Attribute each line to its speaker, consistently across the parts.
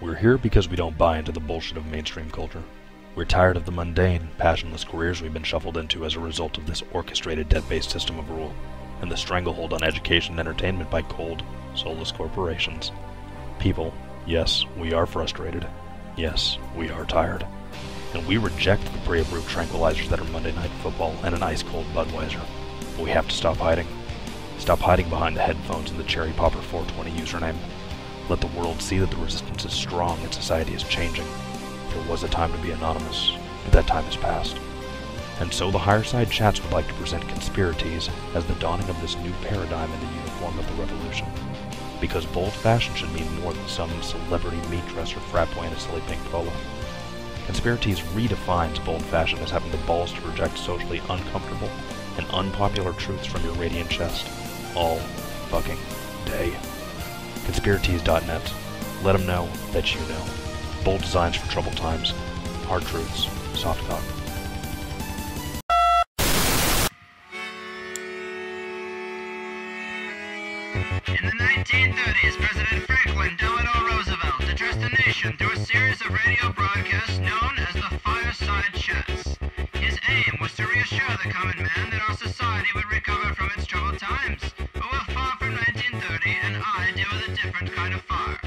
Speaker 1: We're here because we don't buy into the bullshit of mainstream culture. We're tired of the mundane, passionless careers we've been shuffled into as a result of this orchestrated debt-based system of rule, and the stranglehold on education and entertainment by cold, soulless corporations. People, yes, we are frustrated. Yes, we are tired. And we reject the pre-approved tranquilizers that are Monday Night Football and an ice-cold Budweiser. But we have to stop hiding. Stop hiding behind the headphones and the Cherry Popper 420 username. Let the world see that the resistance is strong and society is changing. There was a time to be anonymous, but that time has passed. And so the Higher Side Chats would like to present Conspiratees as the dawning of this new paradigm in the uniform of the revolution. Because bold fashion should mean more than some celebrity meat dress or frat boy in a silly pink polo. Conspiratees redefines bold fashion as having the balls to reject socially uncomfortable and unpopular truths from your radiant chest. All fucking day. Conspiratees.net. Let them know that you know. Bold designs for troubled times. Hard truths. Soft talk.
Speaker 2: In the 1930s, President Franklin Delano Roosevelt addressed the nation through a series of radio broadcasts known as the Fireside Chats. His aim was to reassure the common man that our society would recover from its troubled times. But we're far from 1930, and I deal with a different kind of fire.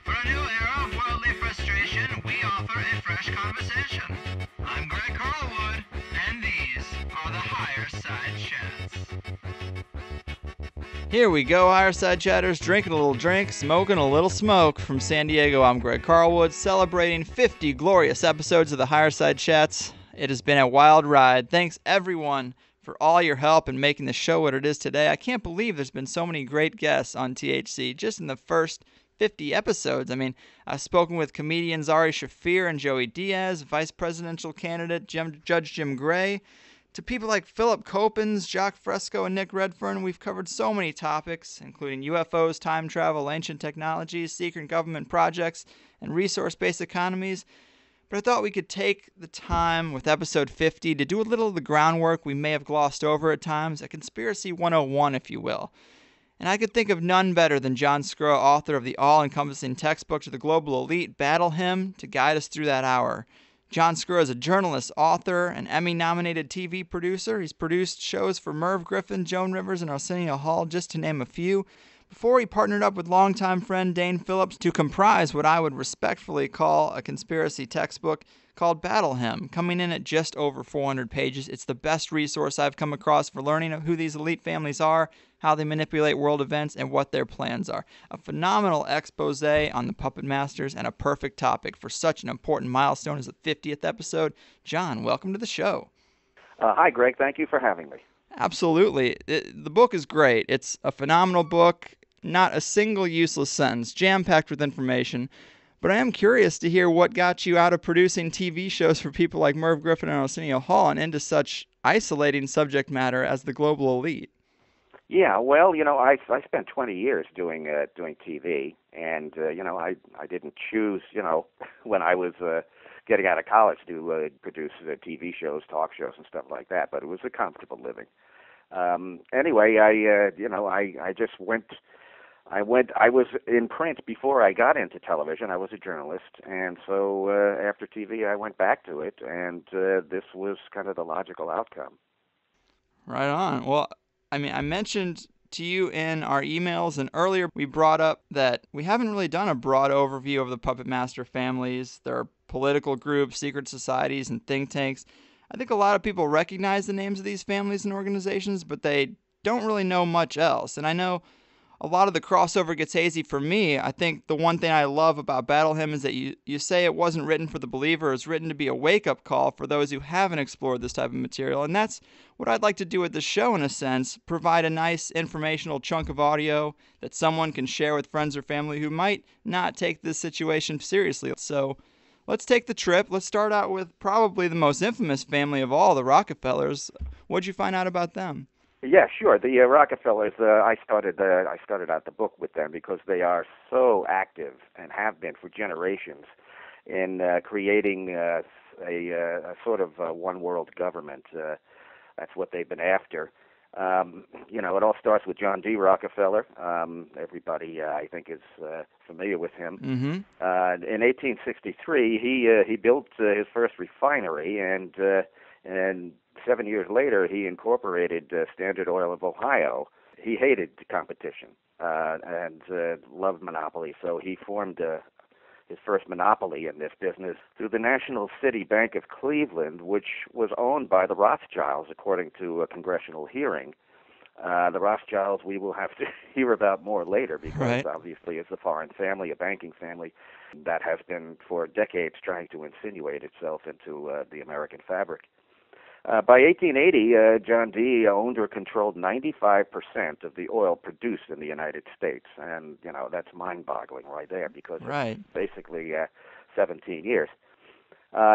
Speaker 2: For a new era of worldly frustration, we offer a fresh conversation. I'm Greg Carlwood, and these are the Higher Side Chats.
Speaker 3: Here we go, Higher Side Chatters, drinking a little drink, smoking a little smoke. From San Diego, I'm Greg Carlwood, celebrating 50 glorious episodes of the Higher Side Chats. It has been a wild ride. Thanks, everyone, for all your help in making the show what it is today. I can't believe there's been so many great guests on THC just in the first 50 episodes. I mean, I've spoken with comedians Ari Shaffir and Joey Diaz, vice presidential candidate Judge Jim Gray, to people like Philip Copens, Jacques Fresco, and Nick Redfern. We've covered so many topics, including UFOs, time travel, ancient technologies, secret government projects, and resource-based economies. But I thought we could take the time with episode 50 to do a little of the groundwork we may have glossed over at times, a Conspiracy 101, if you will. And I could think of none better than John Scurra, author of the all-encompassing textbook to the global elite, Battle Hymn, to guide us through that hour. John Scurra is a journalist, author, and Emmy-nominated TV producer. He's produced shows for Merv Griffin, Joan Rivers, and Arsenio Hall, just to name a few, before he partnered up with longtime friend Dane Phillips to comprise what I would respectfully call a conspiracy textbook called Battle Hymn, coming in at just over 400 pages. It's the best resource I've come across for learning who these elite families are, how they manipulate world events, and what their plans are. A phenomenal expose on the Puppet Masters and a perfect topic for such an important milestone as the 50th episode. John, welcome to the show.
Speaker 4: Hi, Greg. Thank you for having me.
Speaker 3: Absolutely. The book is great. It's a phenomenal book, not a single useless sentence, jam-packed with information. But I am curious to hear what got you out of producing TV shows for people like Merv Griffin and Arsenio Hall and into such isolating subject matter as the global elite.
Speaker 4: Yeah, well, I spent 20 years doing TV, and I didn't choose, when I was getting out of college to produce TV shows, talk shows, and stuff like that. But it was a comfortable living. Anyway, I just went. I was in print before I got into television. I was a journalist, and so after TV, I went back to it, and this was kind of the logical outcome.
Speaker 3: Right on. Well, I mean, I mentioned to you in our emails, and earlier we brought up that we haven't really done a broad overview of the Puppet Master families. There are political groups, secret societies, and think tanks. I think a lot of people recognize the names of these families and organizations, but they don't really know much else. And I know a lot of the crossover gets hazy for me. I think the one thing I love about Battle Hymn is that you say it wasn't written for the believer. It's written to be a wake-up call for those who haven't explored this type of material. And that's what I'd like to do with the show, in a sense, provide a nice informational chunk of audio that someone can share with friends or family who might not take this situation seriously. So let's take the trip. Let's start out with probably the most infamous family of all, the Rockefellers. What'd you find out about them?
Speaker 4: Yeah, sure. The Rockefellers. I started out the book with them because they are so active and have been for generations in creating a sort of one world government. That's what they've been after. It all starts with John D. Rockefeller. Everybody, I think, is familiar with him.
Speaker 3: Mm-hmm.
Speaker 4: In 1863, he built his first refinery, and 7 years later, he incorporated Standard Oil of Ohio. He hated competition and loved monopoly, so he formed his first monopoly in this business through the National City Bank of Cleveland, which was owned by the Rothschilds, according to a congressional hearing. The Rothschilds we will have to hear about more later because obviously it's a foreign family, a banking family that has been for decades trying to insinuate itself into the American fabric. By 1880, John D. owned or controlled 95% of the oil produced in the United States. And, that's mind-boggling right there because it's basically 17 years.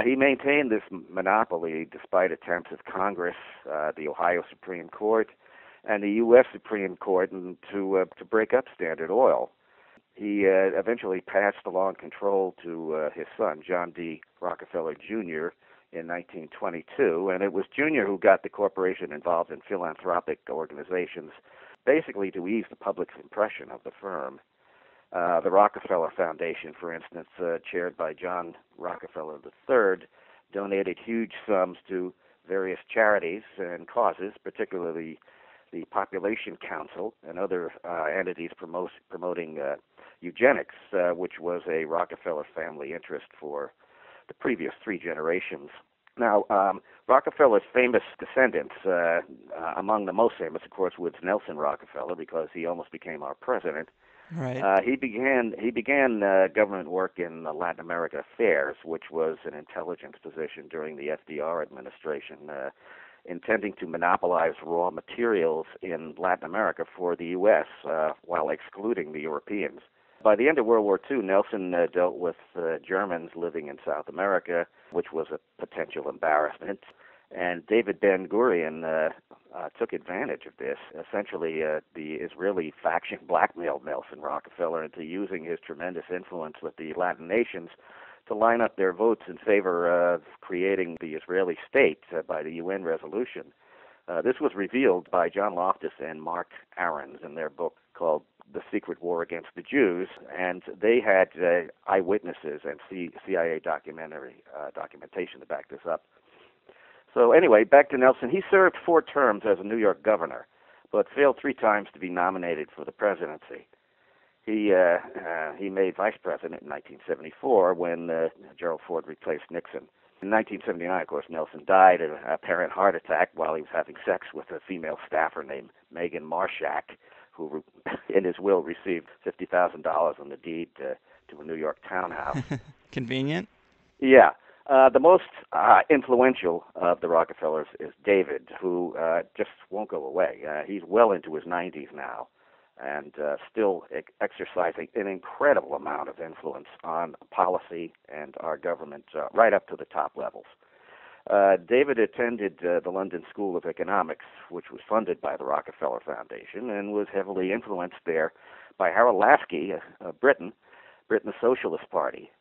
Speaker 4: He maintained this monopoly despite attempts of Congress, the Ohio Supreme Court, and the U.S. Supreme Court to break up Standard Oil. He eventually passed along control to his son, John D. Rockefeller, Jr., in 1922, and it was Jr. who got the corporation involved in philanthropic organizations, basically to ease the public's impression of the firm. The Rockefeller Foundation, for instance, chaired by John Rockefeller III, donated huge sums to various charities and causes, particularly the Population Council and other entities promoting eugenics, which was a Rockefeller family interest for the previous three generations. Now, Rockefeller's famous descendants, among the most famous, of course, was Nelson Rockefeller, because he almost became our president.
Speaker 3: Right.
Speaker 4: He began government work in Latin America affairs, which was an intelligence position during the FDR administration, intending to monopolize raw materials in Latin America for the U.S. While excluding the Europeans. By the end of World War II, Nelson dealt with Germans living in South America, which was a potential embarrassment. And David Ben-Gurion took advantage of this. Essentially, the Israeli faction blackmailed Nelson Rockefeller into using his tremendous influence with the Latin nations to line up their votes in favor of creating the Israeli state by the UN resolution. This was revealed by John Loftus and Mark Ahrens in their book called The Secret War Against the Jews, and they had eyewitnesses and CIA documentation to back this up. So anyway, back to Nelson. He served 4 terms as a New York governor, but failed 3 times to be nominated for the presidency. He made vice president in 1974 when Gerald Ford replaced Nixon. In 1979, of course, Nelson died of an apparent heart attack while he was having sex with a female staffer named Megan Marshak, who in his will received $50,000 on the deed to a New York townhouse.
Speaker 3: Convenient.
Speaker 4: Yeah. The most influential of the Rockefellers is David, who just won't go away. He's well into his 90s now and still exercising an incredible amount of influence on policy and our government right up to the top levels. David attended the London School of Economics, which was funded by the Rockefeller Foundation, and was heavily influenced there by Harold Lasky, Britain's Socialist Party.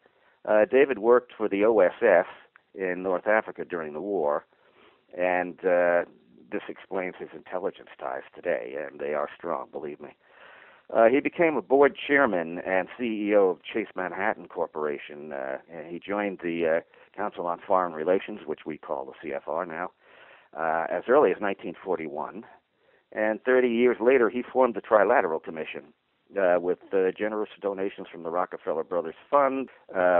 Speaker 4: David worked for the OSS in North Africa during the war, and this explains his intelligence ties today, and they are strong, believe me. He became a board chairman and CEO of Chase Manhattan Corporation, and he joined the Council on Foreign Relations, which we call the CFR now, as early as 1941. And 30 years later, he formed the Trilateral Commission with generous donations from the Rockefeller Brothers Fund,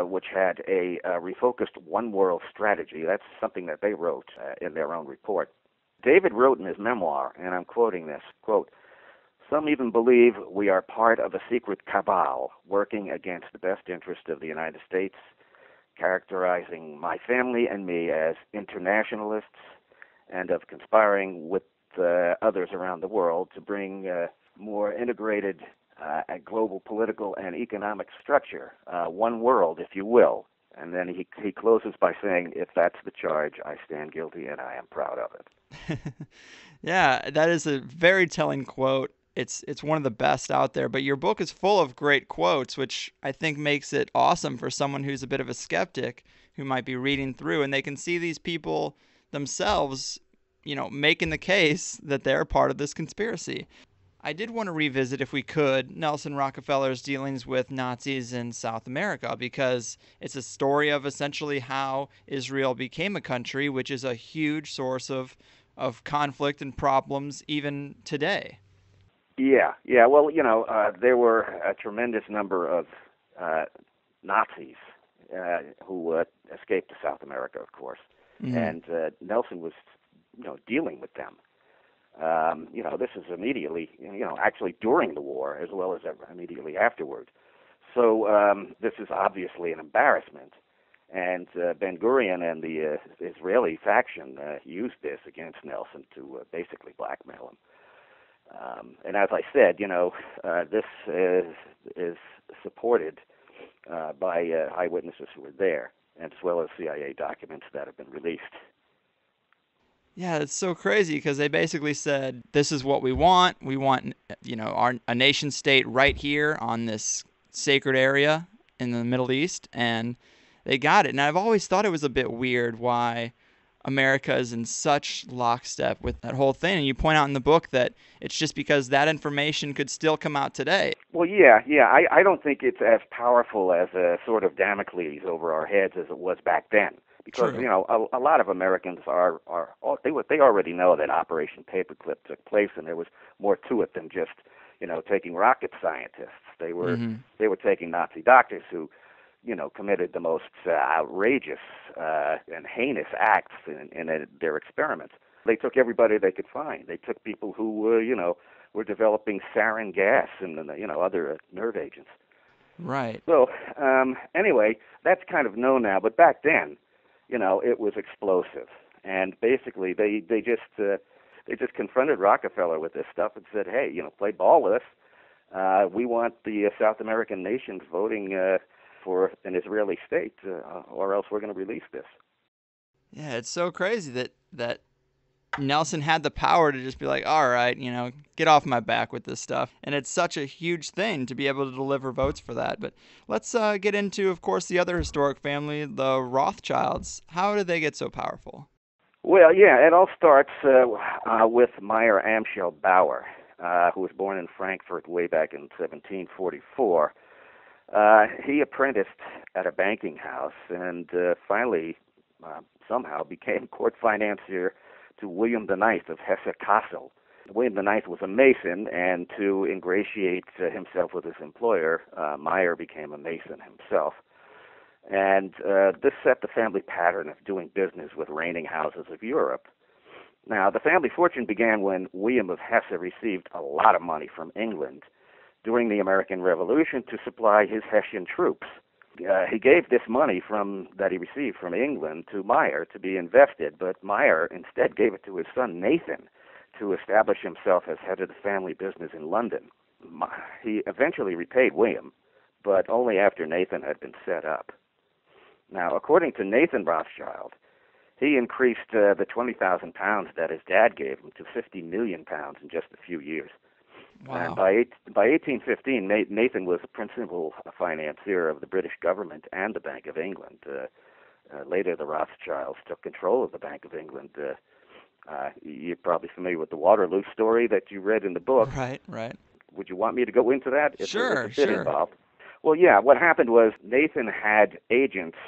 Speaker 4: which had a refocused one world strategy. That's something that they wrote in their own report. David wrote in his memoir, and I'm quoting this, quote, "Some even believe we are part of a secret cabal working against the best interest of the United States, characterizing my family and me as internationalists and of conspiring with others around the world to bring more integrated a global political and economic structure, one world, if you will." And then he closes by saying, "If that's the charge, I stand guilty and I am proud of it."
Speaker 3: Yeah, that is a very telling quote. It's one of the best out there, but your book is full of great quotes, which I think makes it awesome for someone who's a bit of a skeptic who might be reading through, and they can see these people themselves making the case that they're part of this conspiracy. I did want to revisit, if we could, Nelson Rockefeller's dealings with Nazis in South America, because it's a story of essentially how Israel became a country, which is a huge source of conflict and problems even today.
Speaker 4: Yeah. Well, there were a tremendous number of Nazis who escaped to South America, of course, and Nelson was, dealing with them. This is immediately, actually during the war as well as immediately afterward. So this is obviously an embarrassment. And Ben-Gurion and the Israeli faction used this against Nelson to basically blackmail him. And as I said, this is supported by eyewitnesses who were there, as well as CIA documents that have been released.
Speaker 3: Yeah, it's so crazy because they basically said, this is what we want. We want, a nation state right here on this sacred area in the Middle East, and they got it. And I've always thought it was a bit weird why America is in such lockstep with that whole thing. And you point out in the book that it's just because that information could still come out today.
Speaker 4: Well, yeah. I don't think it's as powerful as a sort of Damocles over our heads as it was back then. Because,
Speaker 3: True.
Speaker 4: A lot of Americans they already know that Operation Paperclip took place, and there was more to it than just, taking rocket scientists. They were taking Nazi doctors who, committed the most outrageous and heinous acts in their experiments. They took everybody they could find. They took people who were developing sarin gas and other nerve agents.
Speaker 3: Right.
Speaker 4: So anyway, that's kind of known now, but back then, it was explosive, and basically they just confronted Rockefeller with this stuff and said, hey, play ball with us. We want the South American nations voting for an Israeli state, or else we're going to release this.
Speaker 3: Yeah, it's so crazy that Nelson had the power to just be like, all right, get off my back with this stuff. And it's such a huge thing to be able to deliver votes for that. But let's get into, of course, the other historic family, the Rothschilds. How did they get so powerful?
Speaker 4: Well, yeah, it all starts with Meyer Amschel Bauer, who was born in Frankfurt way back in 1744. He apprenticed at a banking house and finally somehow became court financier to William IX of Hesse-Kassel. William IX was a Mason, and to ingratiate himself with his employer, Meyer became a Mason himself. And this set the family pattern of doing business with reigning houses of Europe. Now, the family fortune began when William of Hesse received a lot of money from England during the American Revolution to supply his Hessian troops. He gave this money that he received from England to Meyer to be invested, but Meyer instead gave it to his son Nathan to establish himself as head of the family business in London. He eventually repaid William, but only after Nathan had been set up. Now, according to Nathan Rothschild, he increased the 20,000 pounds that his dad gave him to 50 million pounds in just a few years.
Speaker 3: Wow.
Speaker 4: And by 1815, Nathan was the principal financier of the British government and the Bank of England. Later, the Rothschilds took control of the Bank of England. You're probably familiar with the Waterloo story that you read in the book.
Speaker 3: Right.
Speaker 4: Would you want me to go into that? It's a bit involved. Well, yeah, what happened was Nathan had agents.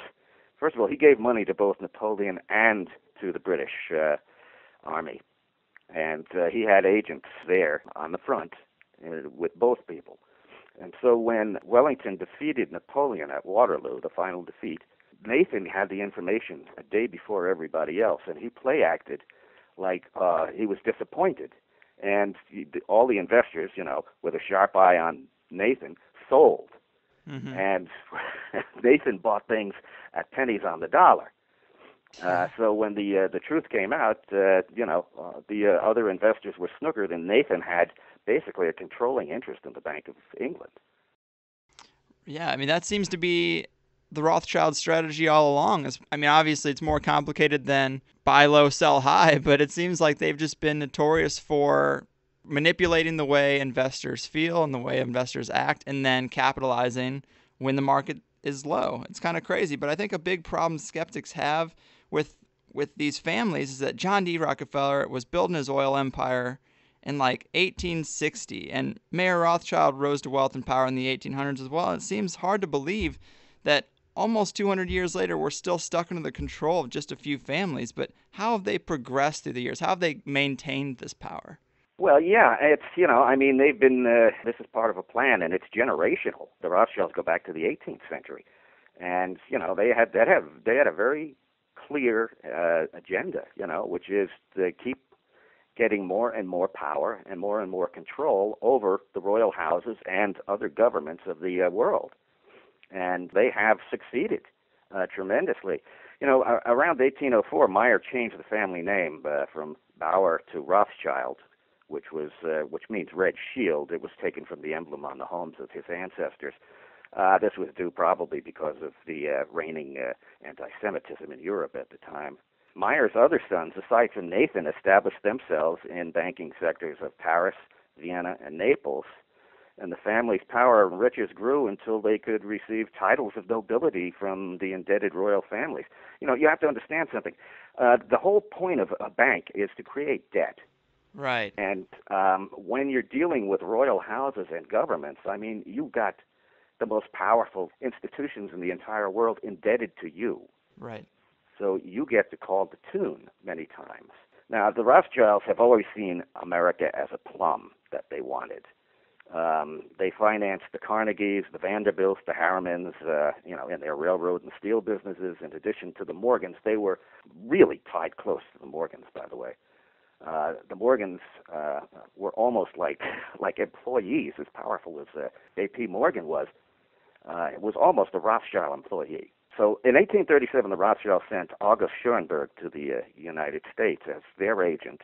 Speaker 4: First of all, he gave money to both Napoleon and to the British Army. And he had agents there on the front with both people. And so when Wellington defeated Napoleon at Waterloo, the final defeat, Nathan had the information a day before everybody else, and he play-acted like he was disappointed. And all the investors, with a sharp eye on Nathan, sold. Mm-hmm. And Nathan bought things at pennies on the dollar. So when the truth came out, the other investors were snookered, and Nathan had basically a controlling interest in the Bank of England.
Speaker 3: Yeah, I mean, that seems to be the Rothschild strategy all along. Obviously it's more complicated than buy low, sell high, but it seems like they've just been notorious for manipulating the way investors feel and the way investors act, and then capitalizing when the market is low. It's kind of crazy, but I think a big problem skeptics have with with these families is that John D. Rockefeller was building his oil empire in like 1860, and Mayer Rothschild rose to wealth and power in the 1800s as well. It seems hard to believe that almost 200 years later we're still stuck under the control of just a few families. But how have they progressed through the years? How have they maintained this power?
Speaker 4: Well, yeah, it's, I mean, they've been, this is part of a plan, and it's generational. The Rothschilds go back to the 18th century. And, they had a very clear agenda, which is to keep getting more and more power and more control over the royal houses and other governments of the world. And they have succeeded tremendously. Around 1804, Meyer changed the family name from Bauer to Rothschild, which means red shield. It was taken from the emblem on the homes of his ancestors. This was due probably because of the reigning anti-Semitism in Europe at the time. Meyer's other sons, aside from Nathan, established themselves in banking sectors of Paris, Vienna, and Naples, and the family's power and riches grew until they could receive titles of nobility from the indebted royal families. You have to understand something. The whole point of a bank is to create debt.
Speaker 3: Right.
Speaker 4: And when you're dealing with royal houses and governments, I mean, you've got the most powerful institutions in the entire world indebted to you.
Speaker 3: Right.
Speaker 4: So you get to call the tune many times. Now, the Rothschilds have always seen America as a plum that they wanted. They financed the Carnegies, the Vanderbilts, the Harrimans, in their railroad and steel businesses. In addition to the Morgans, they were really tied close to the Morgans, by the way. The Morgans were almost like employees, as powerful as J.P. Morgan was. It was almost a Rothschild employee. So in 1837, the Rothschilds sent August Schoenberg to the United States as their agent.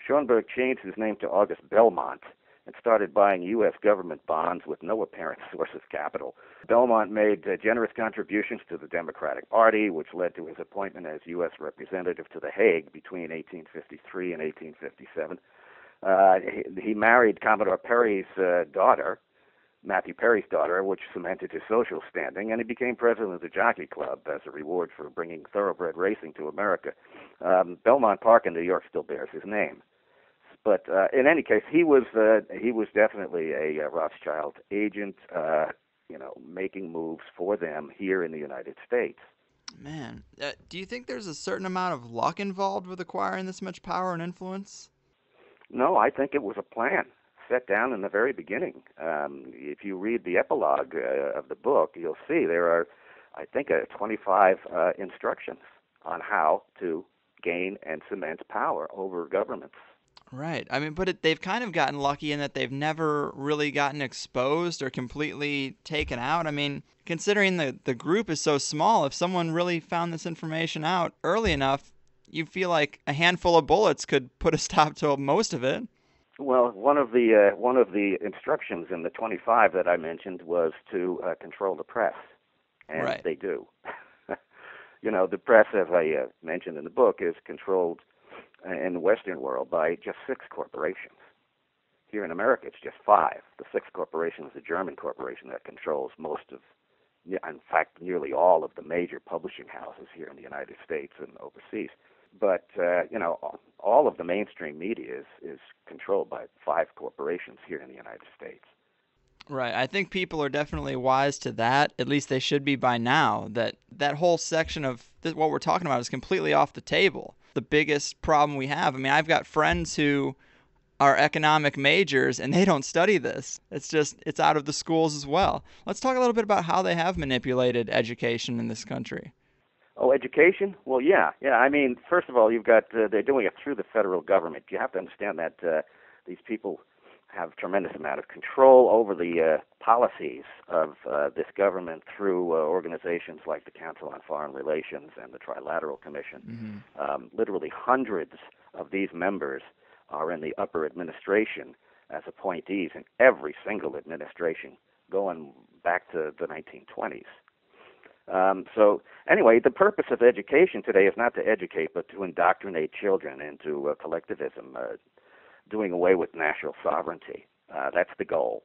Speaker 4: Schoenberg changed his name to August Belmont and started buying U.S. government bonds with no apparent source of capital. Belmont made generous contributions to the Democratic Party, which led to his appointment as U.S. representative to The Hague between 1853 and 1857. He married Commodore Perry's daughter, Matthew Perry's daughter, which cemented his social standing, and he became president of the Jockey Club as a reward for bringing thoroughbred racing to America. Belmont Park in New York still bears his name. But in any case, he was definitely a Rothschild agent, making moves for them here in the United States.
Speaker 3: Man, do you think there's a certain amount of luck involved with acquiring this much power and influence?
Speaker 4: No, I think it was a plan set down in the very beginning. If you read the epilogue of the book, you'll see there are, I think, 25 instructions on how to gain and cement power over governments.
Speaker 3: Right. I mean, but they've kind of gotten lucky in that they've never really gotten exposed or completely taken out. I mean, considering the group is so small, if someone really found this information out early enough, you feel like a handful of bullets could put a stop to most of it.
Speaker 4: Well, one of the instructions in the 25 that I mentioned was to control the press, and
Speaker 3: right.
Speaker 4: They do. The press, as I mentioned in the book, is controlled in the Western world by just 6 corporations. Here in America, it's just 5. The 6th corporation is the German corporation that controls most of, in fact, nearly all of the major publishing houses here in the United States and overseas. But, all of the mainstream media is controlled by 5 corporations here in the United States.
Speaker 3: Right. I think people are definitely wise to that. At least they should be by now. That whole section of what we're talking about is completely off the table. The biggest problem we have, I mean, I've got friends who are economic majors and they don't study this. It's out of the schools as well. Let's talk a little bit about how they have manipulated education in this country.
Speaker 4: Oh, education? Well, yeah. I mean, first of all, you've got they're doing it through the federal government. You have to understand that these people have a tremendous amount of control over the policies of this government through organizations like the Council on Foreign Relations and the Trilateral Commission. Mm-hmm. Literally hundreds of these members are in the upper administration as appointees in every single administration going back to the 1920s. So anyway, the purpose of education today is not to educate, but to indoctrinate children into collectivism, doing away with national sovereignty. That's the goal.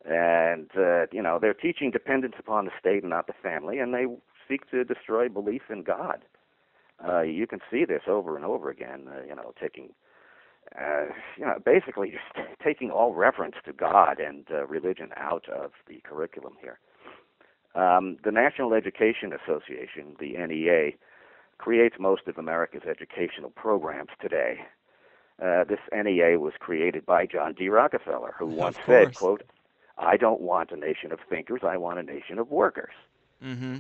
Speaker 4: And, they're teaching dependence upon the state and not the family, and they seek to destroy belief in God. you can see this over and over again. Taking, basically just taking all reference to God and religion out of the curriculum here. The National Education Association, the NEA, creates most of America's educational programs today. This NEA was created by John D. Rockefeller, who once said, quote, "I don't want a nation of thinkers, I want a nation of workers."
Speaker 3: Mm-hmm.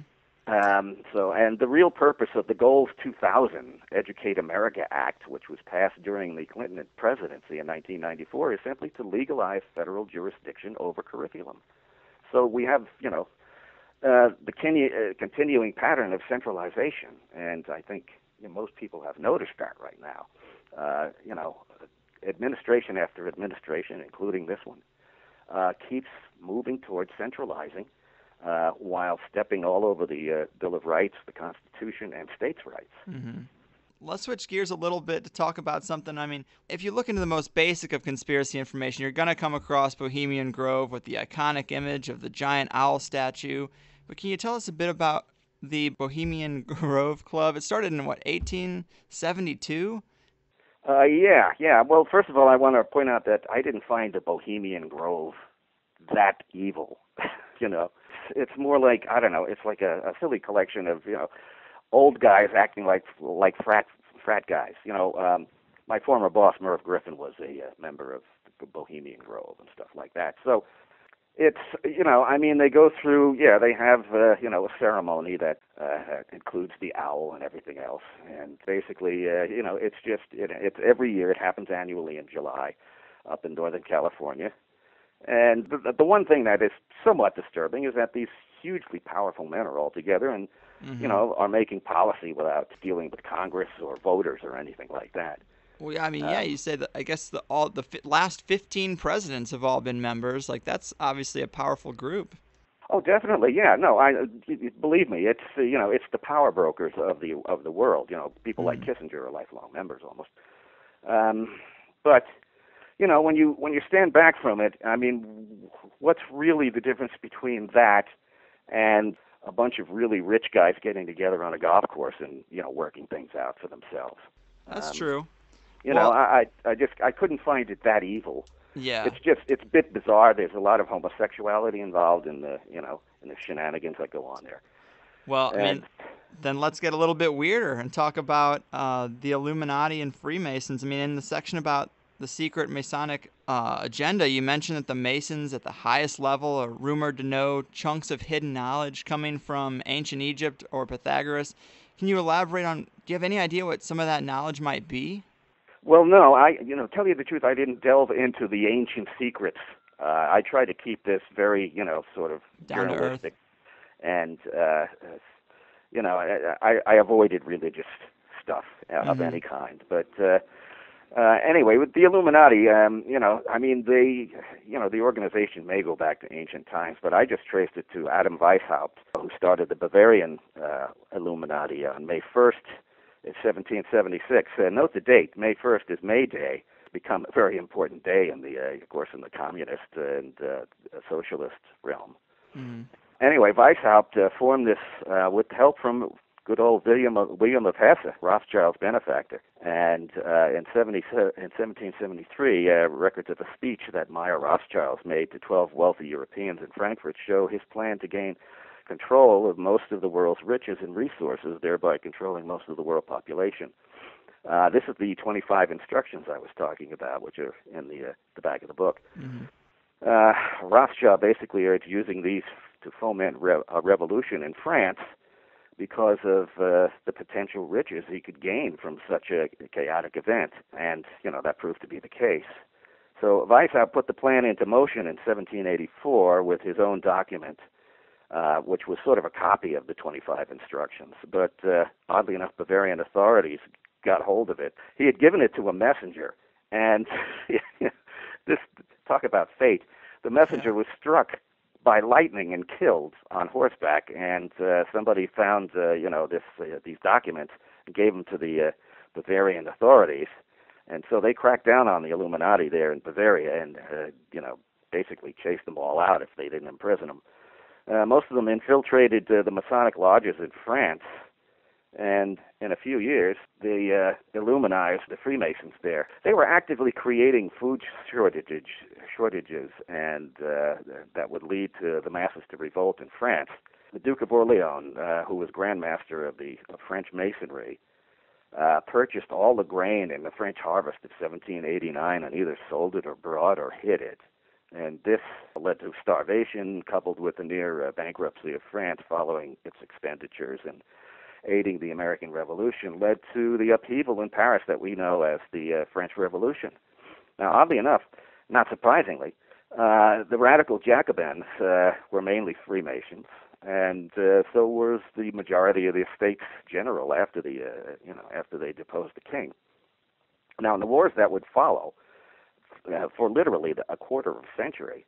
Speaker 4: And the real purpose of the Goals 2000 Educate America Act, which was passed during the Clinton presidency in 1994, is simply to legalize federal jurisdiction over curriculum. So we have, the continuing pattern of centralization, and I think most people have noticed that right now. Administration after administration, including this one, keeps moving towards centralizing while stepping all over the Bill of Rights, the Constitution, and states' rights.
Speaker 3: Mm-hmm. Let's switch gears a little bit to talk about something. I mean, if you look into the most basic of conspiracy information, you're going to come across Bohemian Grove with the iconic image of the giant owl statue. But can you tell us a bit about the Bohemian Grove Club? It started in, 1872?
Speaker 4: Yeah. Well, first of all, I want to point out that I didn't find the Bohemian Grove that evil. It's more like, I don't know, it's like a silly collection of, old guys acting like frat guys. My former boss, Merv Griffin, was a member of the Bohemian Grove and stuff like that. So it's, they go through, they have, a ceremony that includes the owl and everything else. And basically, it's just, it's every year. It happens annually in July up in Northern California. And the one thing that is somewhat disturbing is that these hugely powerful men are all together and, are making policy without dealing with Congress or voters or anything like that.
Speaker 3: Well, you say that. I guess the last 15 presidents have all been members. Like, that's obviously a powerful group.
Speaker 4: Oh, definitely, yeah. No, believe me, it's it's the power brokers of the world. People like Kissinger are lifelong members almost. But when you stand back from it, I mean, what's really the difference between that and a bunch of really rich guys getting together on a golf course and working things out for themselves?
Speaker 3: That's true.
Speaker 4: I couldn't find it that evil.
Speaker 3: Yeah.
Speaker 4: It's a bit bizarre. There's a lot of homosexuality involved in the shenanigans that go on there.
Speaker 3: Well, then let's get a little bit weirder and talk about the Illuminati and Freemasons. I mean, in the section about the secret Masonic agenda, you mentioned that the Masons at the highest level are rumored to know chunks of hidden knowledge coming from ancient Egypt or Pythagoras. Can you elaborate on, do you have any idea what some of that knowledge might be?
Speaker 4: Well, no, tell you the truth, I didn't delve into the ancient secrets. I try to keep this very, sort of
Speaker 3: down
Speaker 4: journalistic. And, I avoided religious stuff of any kind. But anyway, with the Illuminati, the organization may go back to ancient times, but I just traced it to Adam Weishaupt, who started the Bavarian Illuminati on May 1st, in 1776. Note the date. May 1st is May Day. It's become a very important day in the communist and socialist realm.
Speaker 3: Mm-hmm.
Speaker 4: Anyway, Weishaupt formed this with help from good old William of Hesse, Rothschild's benefactor. And in 1773, records of a speech that Meyer Rothschild made to 12 wealthy Europeans in Frankfurt show his plan to gain control of most of the world's riches and resources, thereby controlling most of the world population. This is the 25 instructions I was talking about, which are in the back of the book.
Speaker 3: Mm-hmm.
Speaker 4: Rothschild basically urged using these to foment a revolution in France because of the potential riches he could gain from such a chaotic event, and that proved to be the case. So Weishaupt put the plan into motion in 1784 with his own document, which was sort of a copy of the 25 instructions. But oddly enough, Bavarian authorities got hold of it. He had given it to a messenger, and this, talk about fate, the messenger was struck by lightning and killed on horseback, and somebody found these documents and gave them to the Bavarian authorities, and so they cracked down on the Illuminati there in Bavaria and basically chased them all out if they didn't imprison them. Most of them infiltrated the Masonic lodges in France, And in a few years, they Illuminized the Freemasons there. They were actively creating food shortages, and that would lead to the masses to revolt in France. The Duke of Orleans, who was Grand Master of French Masonry, purchased all the grain in the French harvest of 1789 and either sold it or brought or hid it. And this led to starvation, coupled with the near bankruptcy of France following its expenditures and aiding the American Revolution, led to the upheaval in Paris that we know as the French Revolution. Now, oddly enough, not surprisingly, the radical Jacobins were mainly Freemasons, and so was the majority of the Estates General after they deposed the king. Now, in the wars that would follow, for literally a quarter of a century,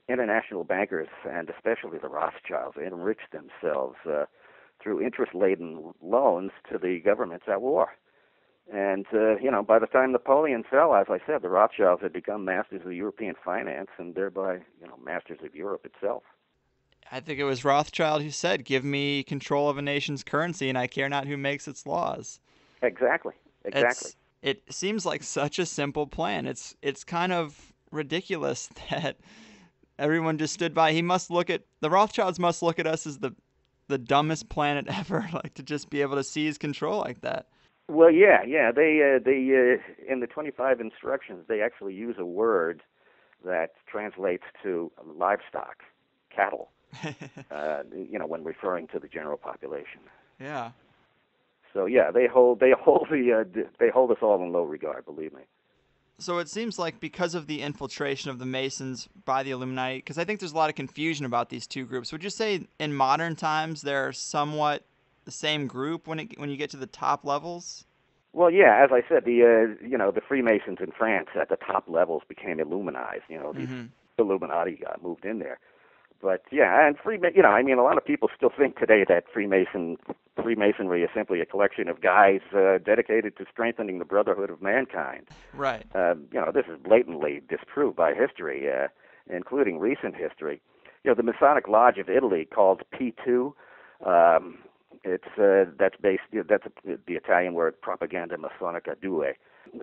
Speaker 4: international bankers, and especially the Rothschilds, enriched themselves through interest-laden loans to the governments at war. And, by the time Napoleon fell, as I said, the Rothschilds had become masters of European finance and thereby, masters of Europe itself.
Speaker 3: I think it was Rothschild who said, "Give me control of a nation's currency and I care not who makes its laws."
Speaker 4: Exactly.
Speaker 3: It seems like such a simple plan. It's kind of ridiculous that everyone just stood by. The Rothschilds must look at us as the dumbest planet ever, like to just be able to seize control like that.
Speaker 4: Well, yeah. They in the 25 instructions, they actually use a word that translates to livestock, cattle. When referring to the general population.
Speaker 3: Yeah.
Speaker 4: So yeah, they hold us all in low regard, believe me.
Speaker 3: So it seems like because of the infiltration of the Masons by the Illuminati, because I think there's a lot of confusion about these two groups. Would you say in modern times they're somewhat the same group when you get to the top levels?
Speaker 4: Well, yeah, as I said, the Freemasons in France at the top levels became Illuminized. These Illuminati moved in there. But yeah, and a lot of people still think today that Freemasonry is simply a collection of guys dedicated to strengthening the brotherhood of mankind.
Speaker 3: Right.
Speaker 4: This is blatantly disproved by history, including recent history. The Masonic Lodge of Italy, called P2, that's the Italian word Propaganda Masonica Due,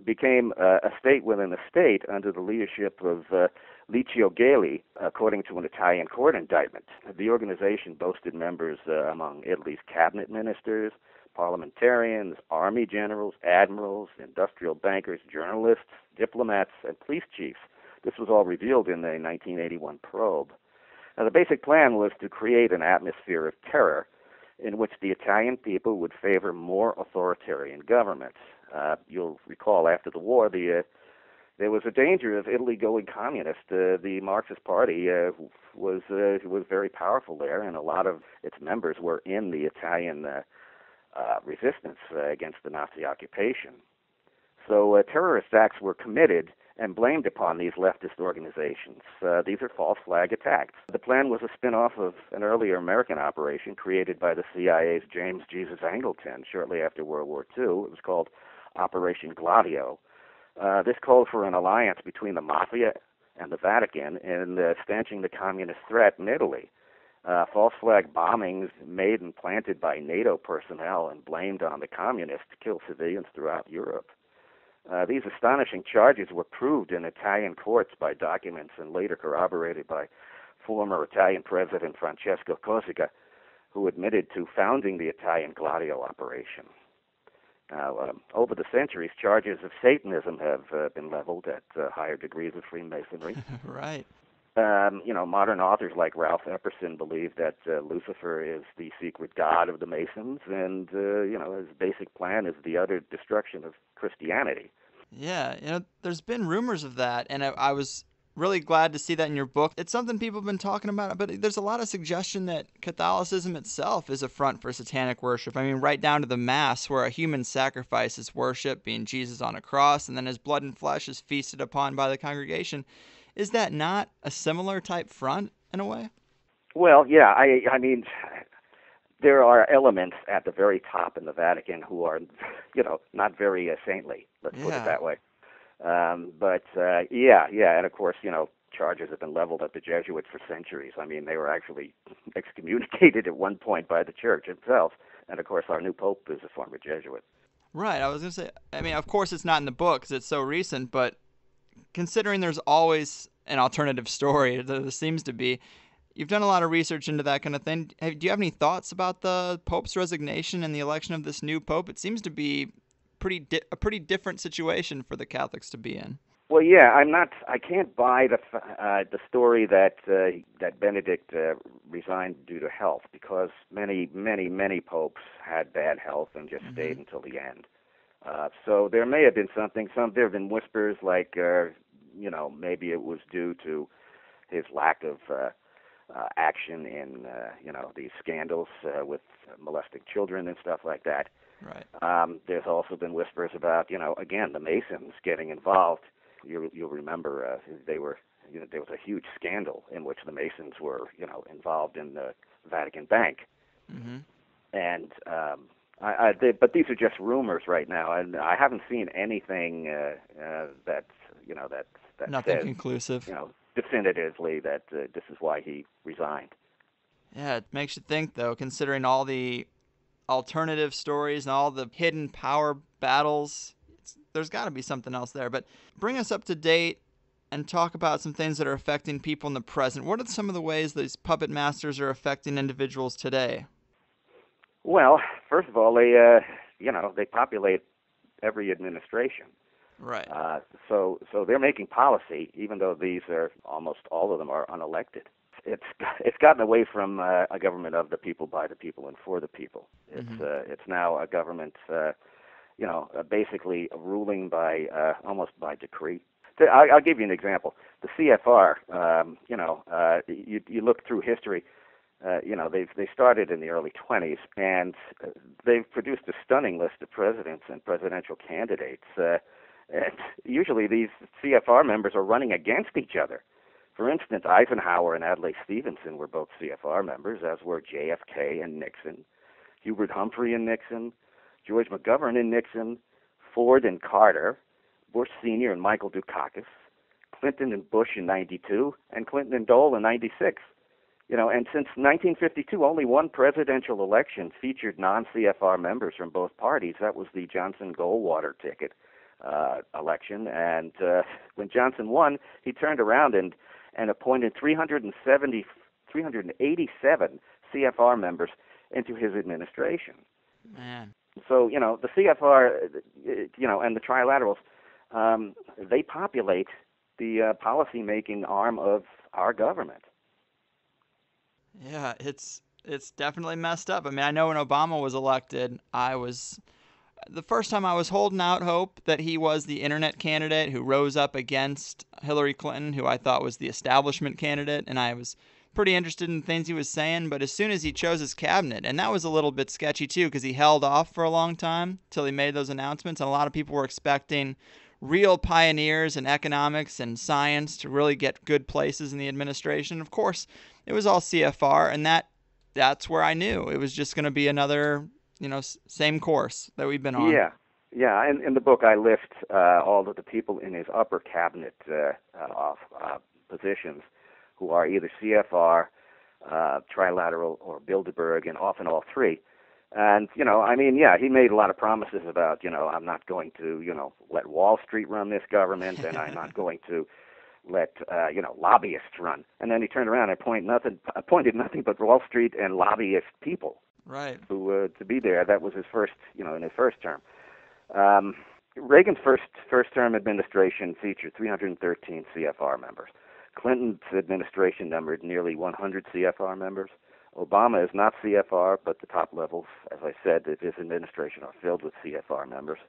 Speaker 4: became a state within a state under the leadership of Licio Gelli, according to an Italian court indictment. The organization boasted members among Italy's cabinet ministers, parliamentarians, army generals, admirals, industrial bankers, journalists, diplomats, and police chiefs. This was all revealed in the 1981 probe. Now, the basic plan was to create an atmosphere of terror in which the Italian people would favor more authoritarian government. You'll recall after the war, there was a danger of Italy going communist. The Marxist Party was very powerful there, and a lot of its members were in the Italian resistance against the Nazi occupation. So terrorist acts were committed and blamed upon these leftist organizations. These are false flag attacks. The plan was a spin-off of an earlier American operation created by the CIA's James Jesus Angleton shortly after World War II. It was called Operation Gladio. This called for an alliance between the Mafia and the Vatican in stanching the communist threat in Italy. False flag bombings made and planted by NATO personnel and blamed on the communists to kill civilians throughout Europe. These astonishing charges were proved in Italian courts by documents and later corroborated by former Italian President Francesco Cossiga, who admitted to founding the Italian Gladio operation. Now, over the centuries, charges of Satanism have been leveled at higher degrees of Freemasonry.
Speaker 3: Right.
Speaker 4: Modern authors like Ralph Epperson believe that Lucifer is the secret god of the Masons, and his basic plan is the utter destruction of Christianity.
Speaker 3: Yeah, there's been rumors of that, and I was really glad to see that in your book. It's something people have been talking about, but there's a lot of suggestion that Catholicism itself is a front for satanic worship. I mean, right down to the Mass, where a human sacrifice is worshipped, being Jesus on a cross, and then his blood and flesh is feasted upon by the congregation. Is that not a similar type front in a way?
Speaker 4: Well, yeah, I mean, there are elements at the very top in the Vatican who are, not very saintly, let's put it that way. And of course, charges have been leveled at the Jesuits for centuries. I mean, they were actually excommunicated at one point by the church itself. And of course, our new Pope is a former Jesuit.
Speaker 3: Right. I was going to say, I mean, of course it's not in the book because it's so recent, but considering there's always an alternative story, there seems to be, you've done a lot of research into that kind of thing. Do you have any thoughts about the Pope's resignation and the election of this new Pope? It seems to be a pretty different situation for the Catholics to be in.
Speaker 4: Well, yeah, I can't buy the story that Benedict resigned due to health, because many popes had bad health and just stayed until the end. So there may have been something. There have been whispers like, maybe it was due to his lack of action in, these scandals with molesting children and stuff like that.
Speaker 3: Right.
Speaker 4: There's also been whispers about, again, the Masons getting involved. You'll remember there was a huge scandal in which the Masons were, involved in the Vatican Bank.
Speaker 3: Mm-hmm.
Speaker 4: And but these are just rumors right now, and I haven't seen anything that
Speaker 3: Nothing
Speaker 4: says,
Speaker 3: conclusive.
Speaker 4: Definitively that this is why he resigned.
Speaker 3: Yeah, it makes you think, though, considering all the alternative stories and all the hidden power battles. There's got to be something else there. But bring us up to date and talk about some things that are affecting people in the present. What are some of the ways these puppet masters are affecting individuals today?
Speaker 4: Well, first of all, they populate every administration.
Speaker 3: Right.
Speaker 4: So they're making policy, even though these are almost all of them are unelected. It's gotten away from a government of the people, by the people, and for the people. It's now a government, basically ruling by almost by decree. I'll give you an example. The CFR, you look through history. They started in the early 20s, and they've produced a stunning list of presidents and presidential candidates. And usually these CFR members are running against each other. For instance, Eisenhower and Adlai Stevenson were both CFR members, as were JFK and Nixon, Hubert Humphrey and Nixon, George McGovern and Nixon, Ford and Carter, Bush Sr. and Michael Dukakis, Clinton and Bush in 92, and Clinton and Dole in 96. And since 1952, only one presidential election featured non-CFR members from both parties. That was the Johnson-Goldwater ticket election. And when Johnson won, he turned around and appointed 387 CFR members into his administration.
Speaker 3: Man.
Speaker 4: So, the CFR, and the trilaterals, they populate the policy-making arm of our government.
Speaker 3: Yeah, it's definitely messed up. I mean, I know when Obama was elected, the first time I was holding out hope that he was the internet candidate who rose up against Hillary Clinton, who I thought was the establishment candidate, and I was pretty interested in the things he was saying. But as soon as he chose his cabinet, and that was a little bit sketchy too, because he held off for a long time till he made those announcements, and a lot of people were expecting real pioneers in economics and science to really get good places in the administration. Of course, it was all CFR, and that's where I knew it was just going to be another, same course that we've been on.
Speaker 4: Yeah. In the book, I list all of the people in his upper cabinet positions who are either CFR, Trilateral, or Bilderberg, and often all three. And, he made a lot of promises about, I'm not going to, let Wall Street run this government, and I'm not going to let, lobbyists run. And then he turned around and appointed nothing but Wall Street and lobbyist people.
Speaker 3: Right.
Speaker 4: To be there. That was his first, in his first term. Reagan's first term administration featured 313 CFR members. Clinton's administration numbered nearly 100 CFR members. Obama is not CFR, but the top levels, as I said, of his administration are filled with CFR members.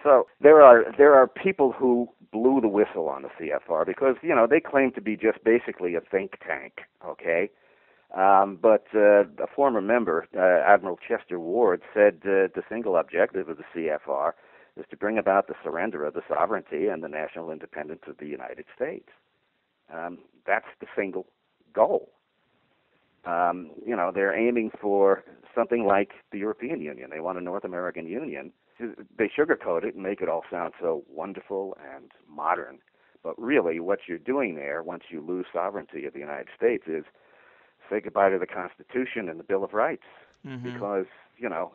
Speaker 4: So there are people who blew the whistle on the CFR because, they claim to be just basically a think tank, okay? But a former member, Admiral Chester Ward, said the single objective of the CFR is to bring about the surrender of the sovereignty and the national independence of the United States. That's the single goal. They're aiming for something like the European Union. They want a North American Union. They sugarcoat it and make it all sound so wonderful and modern. But really, what you're doing there, once you lose sovereignty of the United States, is say goodbye to the Constitution and the Bill of Rights, because,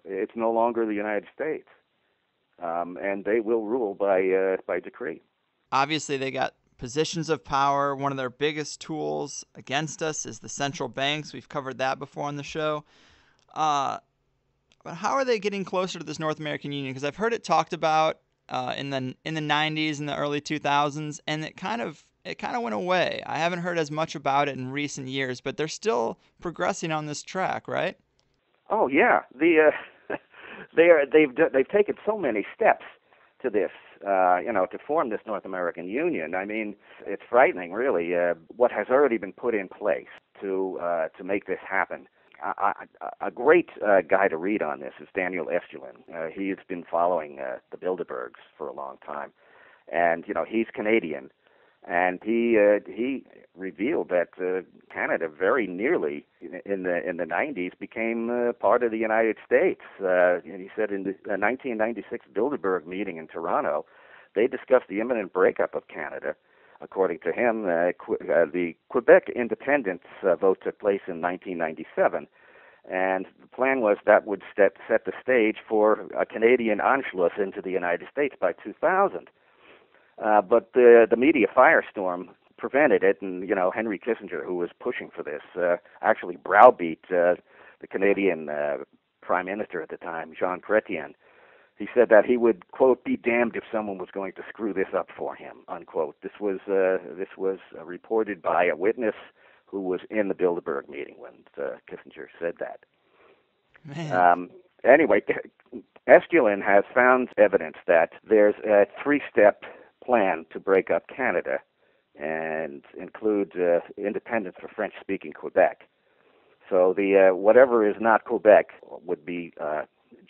Speaker 4: it's no longer the United States. And they will rule by decree.
Speaker 3: Obviously, they got positions of power. One of their biggest tools against us is the central banks. We've covered that before on the show. But how are they getting closer to this North American Union? Because I've heard it talked about in the 90s and the early 2000s, and it kind of went away. I haven't heard as much about it in recent years, but they're still progressing on this track, right?
Speaker 4: Oh yeah, they've taken so many steps to this, to form this North American Union. I mean, it's frightening, really, what has already been put in place to make this happen. A great guy to read on this is Daniel Estulin. He's been following the Bilderbergs for a long time, and he's Canadian, and he revealed that Canada very nearly in the 90s became part of the United States. And he said in the 1996 Bilderberg meeting in Toronto, they discussed the imminent breakup of Canada. According to him, the Quebec independence vote took place in 1997, and the plan was that would set the stage for a Canadian Anschluss into the United States by 2000. But the media firestorm prevented it, and Henry Kissinger, who was pushing for this, actually browbeat the Canadian Prime Minister at the time, Jean Chrétien. He said that he would, quote, be damned if someone was going to screw this up for him, unquote. This was reported by a witness who was in the Bilderberg meeting when Kissinger said that. Anyway, Estulin has found evidence that there's a three-step plan to break up Canada and include independence for French-speaking Quebec. So the whatever is not Quebec would be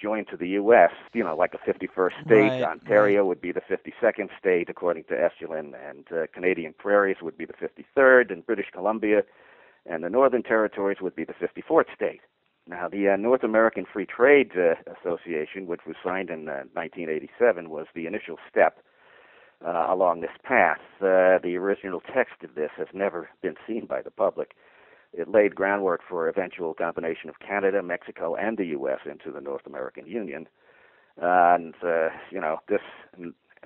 Speaker 4: joined to the U.S., like a 51st state.
Speaker 3: Right,
Speaker 4: Ontario would be the 52nd state, according to Estulin, and Canadian Prairies would be the 53rd, and British Columbia and the Northern Territories would be the 54th state. Now, the North American Free Trade Association, which was signed in 1987, was the initial step along this path. The original text of this has never been seen by the public. It laid groundwork for eventual combination of Canada, Mexico, and the U.S. into the North American Union. And, this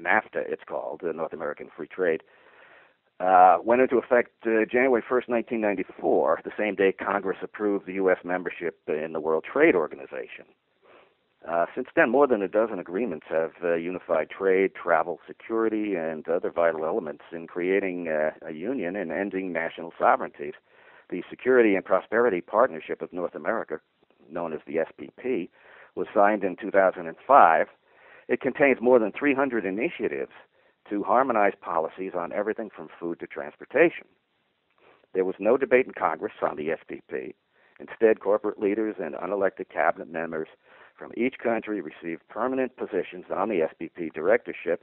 Speaker 4: NAFTA, it's called, the North American Free Trade, went into effect January 1st, 1994, the same day Congress approved the U.S. membership in the World Trade Organization. Since then, more than a dozen agreements have unified trade, travel, security, and other vital elements in creating a union and ending national sovereignties. The Security and Prosperity Partnership of North America, known as the SPP, was signed in 2005. It contains more than 300 initiatives to harmonize policies on everything from food to transportation. There was no debate in Congress on the SPP. Instead, corporate leaders and unelected cabinet members from each country received permanent positions on the SPP directorship.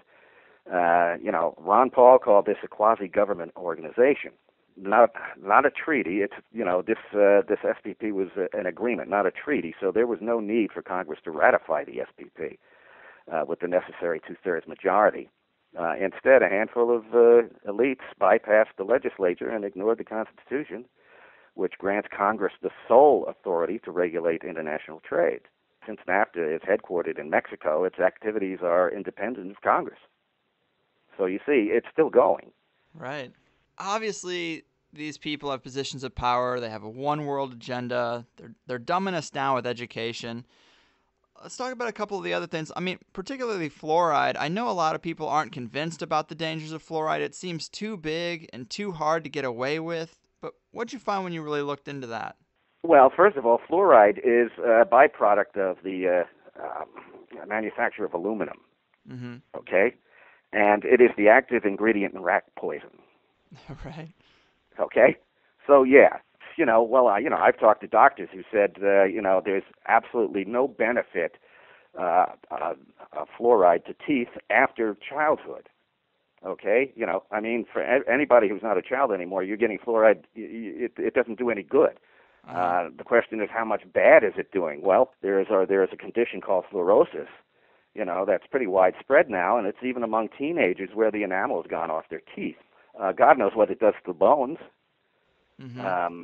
Speaker 4: Ron Paul called this a quasi-government organization. Not a treaty. It's this SPP was an agreement, not a treaty. So there was no need for Congress to ratify the SPP with the necessary 2/3 majority. Instead, a handful of elites bypassed the legislature and ignored the Constitution, which grants Congress the sole authority to regulate international trade. Since NAFTA is headquartered in Mexico, its activities are independent of Congress. So you see, it's still going.
Speaker 3: Right. Obviously, these people have positions of power. They have a one-world agenda. They're dumbing us down with education. Let's talk about a couple of the other things. I mean, particularly fluoride. I know a lot of people aren't convinced about the dangers of fluoride. It seems too big and too hard to get away with. But what'd you find when you really looked into that?
Speaker 4: Well, first of all, fluoride is a byproduct of the manufacture of aluminum. Mm-hmm. Okay? And it is the active ingredient in rat poison.
Speaker 3: Right.
Speaker 4: Okay? So, yeah. I've talked to doctors who said, there's absolutely no benefit of fluoride to teeth after childhood. Okay? For anybody who's not a child anymore, you're getting fluoride, it doesn't do any good. The question is, how much bad is it doing? Well, there is a condition called fluorosis, You know, that's pretty widespread now, and it's even among teenagers where the enamel has gone off their teeth. God knows what it does to the bones.
Speaker 3: Mm-hmm.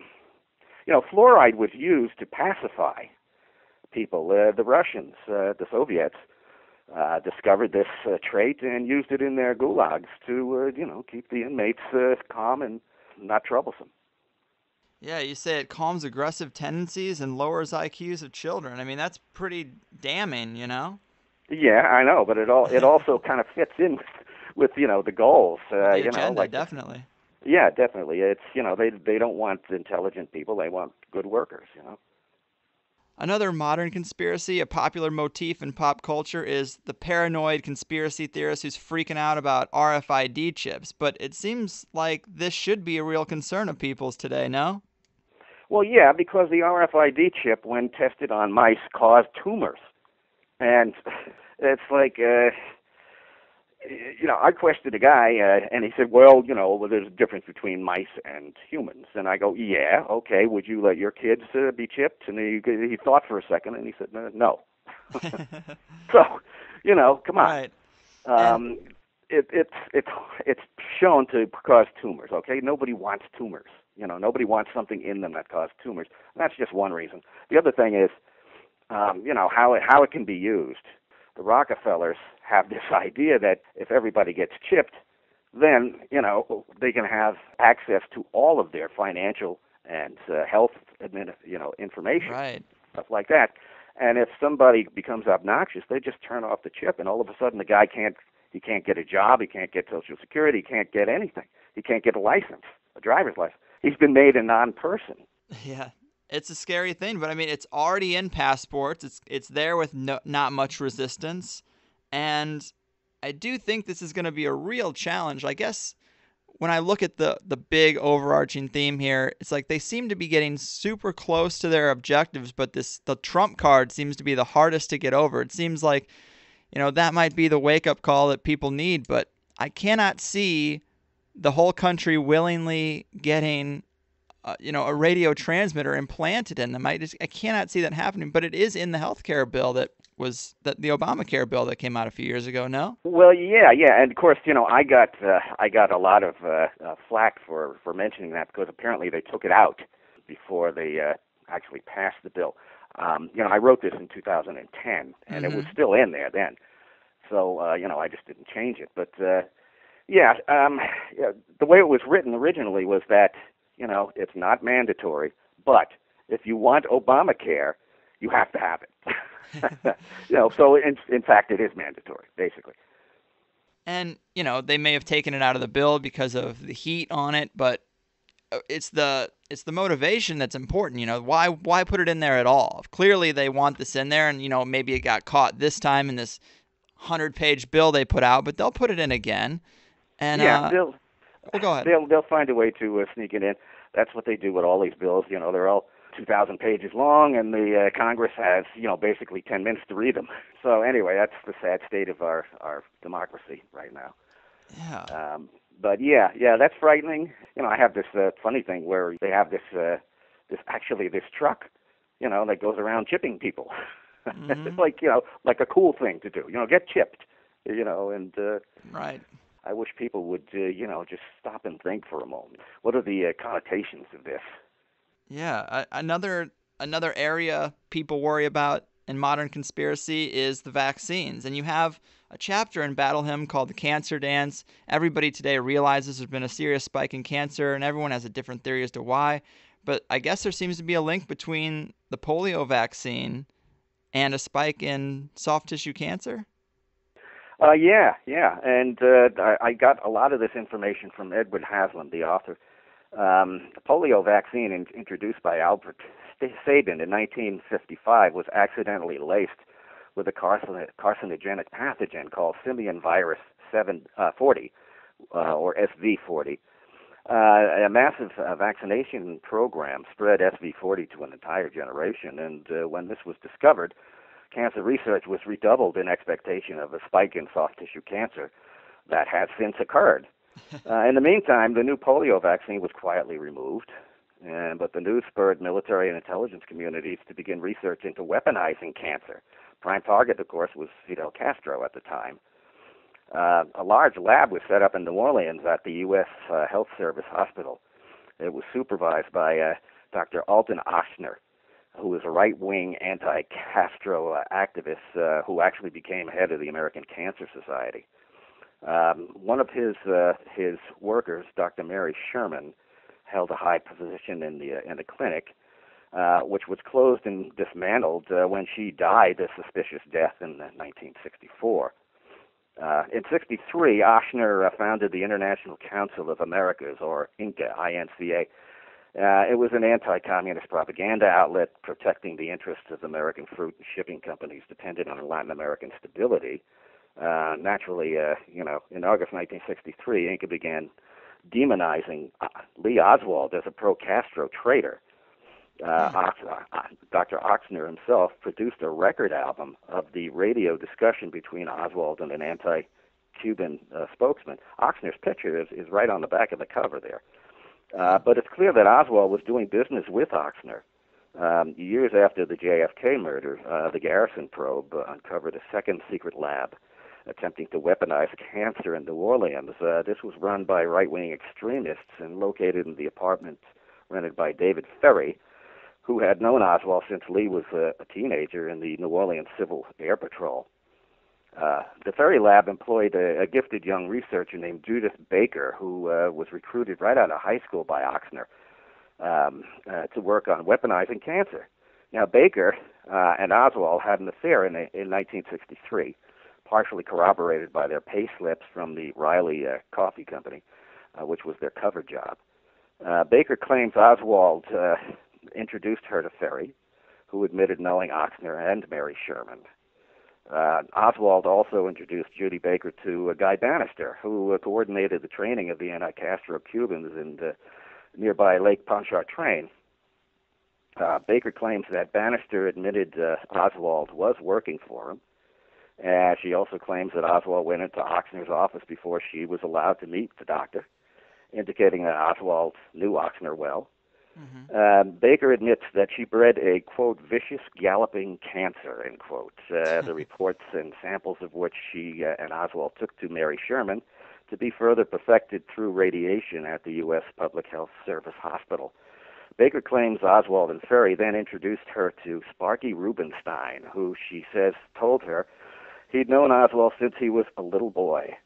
Speaker 4: You know, fluoride was used to pacify people. The Russians, the Soviets, discovered this trait and used it in their gulags to, you know, keep the inmates calm and not troublesome.
Speaker 3: Yeah, you say it calms aggressive tendencies and lowers IQs of children. I mean, that's pretty damning, you know?
Speaker 4: Yeah, I know, but it also kind of fits in with you know the goals.
Speaker 3: The
Speaker 4: You know,
Speaker 3: agenda,
Speaker 4: like
Speaker 3: definitely.
Speaker 4: yeah, definitely. It's you know they don't want intelligent people; they want good workers. You know.
Speaker 3: Another modern conspiracy, a popular motif in pop culture, is the paranoid conspiracy theorist who's freaking out about RFID chips. But it seems like this should be a real concern of people's today, no?
Speaker 4: Well, yeah, because the RFID chip, when tested on mice, caused tumors, and it's like. You know, I questioned a guy, and he said, well, you know, well, there's a difference between mice and humans. And I go, yeah, okay, would you let your kids be chipped? And he thought for a second, and he said, no. So, you know, come on.
Speaker 3: Right.
Speaker 4: Um, it's shown to cause tumors, okay? Nobody wants tumors. You know, nobody wants something in them that causes tumors. That's just one reason. The other thing is, you know, how it can be used. The Rockefellers have this idea that if everybody gets chipped, then, you know, they can have access to all of their financial and health, you know, information,
Speaker 3: Right.
Speaker 4: stuff like that. And if somebody becomes obnoxious, they just turn off the chip, and all of a sudden the guy can't get a job, he can't get Social Security, he can't get anything. He can't get a license, a driver's license. He's been made a non-person.
Speaker 3: Yeah. It's a scary thing, but I mean, it's already in passports. It's there with not much resistance, and I do think this is going to be a real challenge. I guess when I look at the big overarching theme here, it's like they seem to be getting super close to their objectives, but the trump card seems to be the hardest to get over. It seems like, you know, that might be the wake-up call that people need, but I cannot see the whole country willingly getting you know, a radio transmitter implanted in them. I cannot see that happening, but it is in the healthcare bill the Obamacare bill that came out a few years ago. No?
Speaker 4: Well, yeah, and of course, you know, I got a lot of flack for mentioning that because apparently they took it out before they actually passed the bill. You know, I wrote this in 2010, and it was still in there then. So, you know, I just didn't change it. But yeah, the way it was written originally was that, you know, it's not mandatory, but if you want Obamacare, you have to have it. You know, so in fact, it is mandatory, basically.
Speaker 3: And, you know, they may have taken it out of the bill because of the heat on it, but it's the motivation that's important. You know, why put it in there at all? Clearly, they want this in there, and, you know, maybe it got caught this time in this 100-page bill they put out, but they'll put it in again. And
Speaker 4: yeah,
Speaker 3: well, go ahead.
Speaker 4: They'll find a way to sneak it in. That's what they do with all these bills. You know, they're all 2,000 pages long, and the Congress has, you know, basically 10 minutes to read them. So anyway, that's the sad state of our democracy right now.
Speaker 3: Yeah.
Speaker 4: But yeah, that's frightening. You know, I have this funny thing where they have this truck, you know, that goes around chipping people. It's like, you know, like a cool thing to do. You know, get chipped. You know, and
Speaker 3: right.
Speaker 4: I wish people would, you know, just stop and think for a moment. What are the connotations of this?
Speaker 3: Yeah, another area people worry about in modern conspiracy is the vaccines. And you have a chapter in Battle Hymn called The Cancer Dance. Everybody today realizes there's been a serious spike in cancer, and everyone has a different theory as to why. But I guess there seems to be a link between the polio vaccine and a spike in soft tissue cancer.
Speaker 4: Yeah, and I got a lot of this information from Edward Haslam, the author. The polio vaccine introduced by Albert Sabin in 1955 was accidentally laced with a carcinogenic pathogen called simian virus 40, or SV40. A massive vaccination program spread SV40 to an entire generation, and when this was discovered, cancer research was redoubled in expectation of a spike in soft tissue cancer that has since occurred. In the meantime, the new polio vaccine was quietly removed, but the news spurred military and intelligence communities to begin research into weaponizing cancer prime target, of course, was Fidel Castro at the time. A large lab was set up in New Orleans at the U.S. Health Service Hospital. It was supervised by Dr. Alton Ochsner, who was a right-wing anti-Castro activist who actually became head of the American Cancer Society. One of his workers, Dr. Mary Sherman, held a high position in the clinic, which was closed and dismantled when she died a suspicious death in 1964. In 1963, Ochsner founded the International Council of Americas, or INCA, I-N-C-A. It was an anti-communist propaganda outlet protecting the interests of American fruit and shipping companies dependent on Latin American stability. Naturally, in August 1963, INCA began demonizing Lee Oswald as a pro-Castro traitor. Dr. Ochsner himself produced a record album of the radio discussion between Oswald and an anti-Cuban spokesman. Ochsner's picture is right on the back of the cover there. But it's clear that Oswald was doing business with Ochsner. Years after the JFK murder, the Garrison probe uncovered a second secret lab attempting to weaponize cancer in New Orleans. This was run by right-wing extremists and located in the apartment rented by David Ferry, who had known Oswald since Lee was a teenager in the New Orleans Civil Air Patrol. The Ferry Lab employed a gifted young researcher named Judith Baker, who was recruited right out of high school by Ochsner to work on weaponizing cancer. Now, Baker and Oswald had an affair in 1963, partially corroborated by their pay slips from the Riley Coffee Company, which was their cover job. Baker claims Oswald introduced her to Ferry, who admitted knowing Ochsner and Mary Sherman. Oswald also introduced Judy Baker to Guy Bannister, who coordinated the training of the anti-Castro Cubans in the nearby Lake Pontchartrain. Baker claims that Bannister admitted Oswald was working for him. She also claims that Oswald went into Ochsner's office before she was allowed to meet the doctor, indicating that Oswald knew Ochsner well. Mm-hmm. Baker admits that she bred a, quote, vicious galloping cancer, end quote, the reports and samples of which she and Oswald took to Mary Sherman to be further perfected through radiation at the U.S. Public Health Service Hospital. Baker claims Oswald and Ferry then introduced her to Sparky Rubenstein, who she says told her he'd known Oswald since he was a little boy.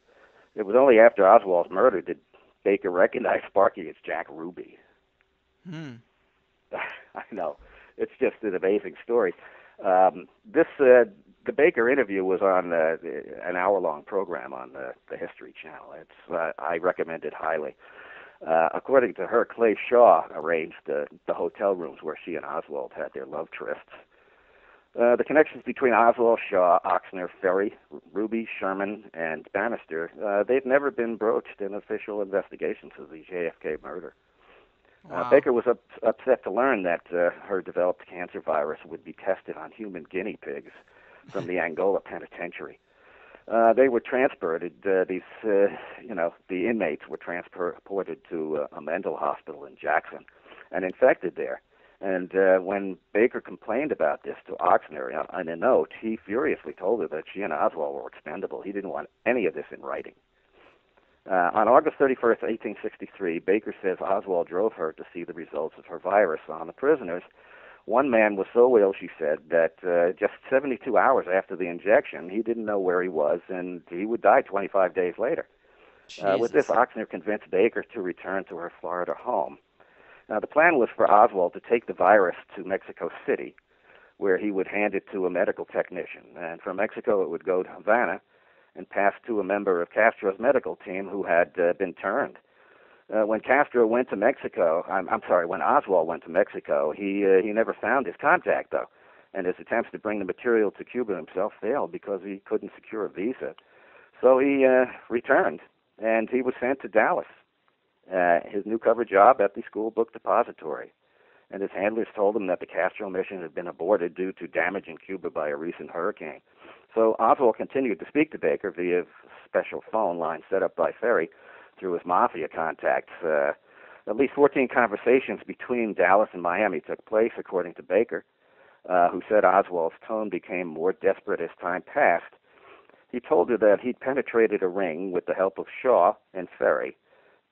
Speaker 4: It was only after Oswald's murder did Baker recognize Sparky as Jack Ruby. I know. It's just an amazing story. The Baker interview was on an hour-long program on the History Channel. I recommend it highly. According to her, Clay Shaw arranged the hotel rooms where she and Oswald had their love trysts. The connections between Oswald, Shaw, Ochsner, Ferry, Ruby, Sherman, and Bannister, they've never been broached in official investigations of the JFK murder. Wow. Baker was upset to learn that her developed cancer virus would be tested on human guinea pigs from the Angola penitentiary. They were transported, the inmates were transported to a mental hospital in Jackson and infected there. And when Baker complained about this to Ochsner in a note, he furiously told her that she and Oswald were expendable. He didn't want any of this in writing. On August 31st, 1863, Baker says Oswald drove her to see the results of her virus on the prisoners. One man was so ill, she said, that just 72 hours after the injection, he didn't know where he was, and he would die 25 days later. With this, Ochsner convinced Baker to return to her Florida home. Now, the plan was for Oswald to take the virus to Mexico City, where he would hand it to a medical technician, and from Mexico it would go to Havana and pass to a member of Castro's medical team who had been turned. When Castro went to Mexico, when Oswald went to Mexico, he never found his contact, though, and his attempts to bring the material to Cuba himself failed because he couldn't secure a visa. So he returned, and he was sent to Dallas, his new cover job at the school book depository. And his handlers told him that the Castro mission had been aborted due to damage in Cuba by a recent hurricane. So Oswald continued to speak to Baker via special phone line set up by Ferry through his mafia contacts. At least 14 conversations between Dallas and Miami took place, according to Baker. who said Oswald's tone became more desperate as time passed. He told her that he'd penetrated a ring with the help of Shaw and Ferry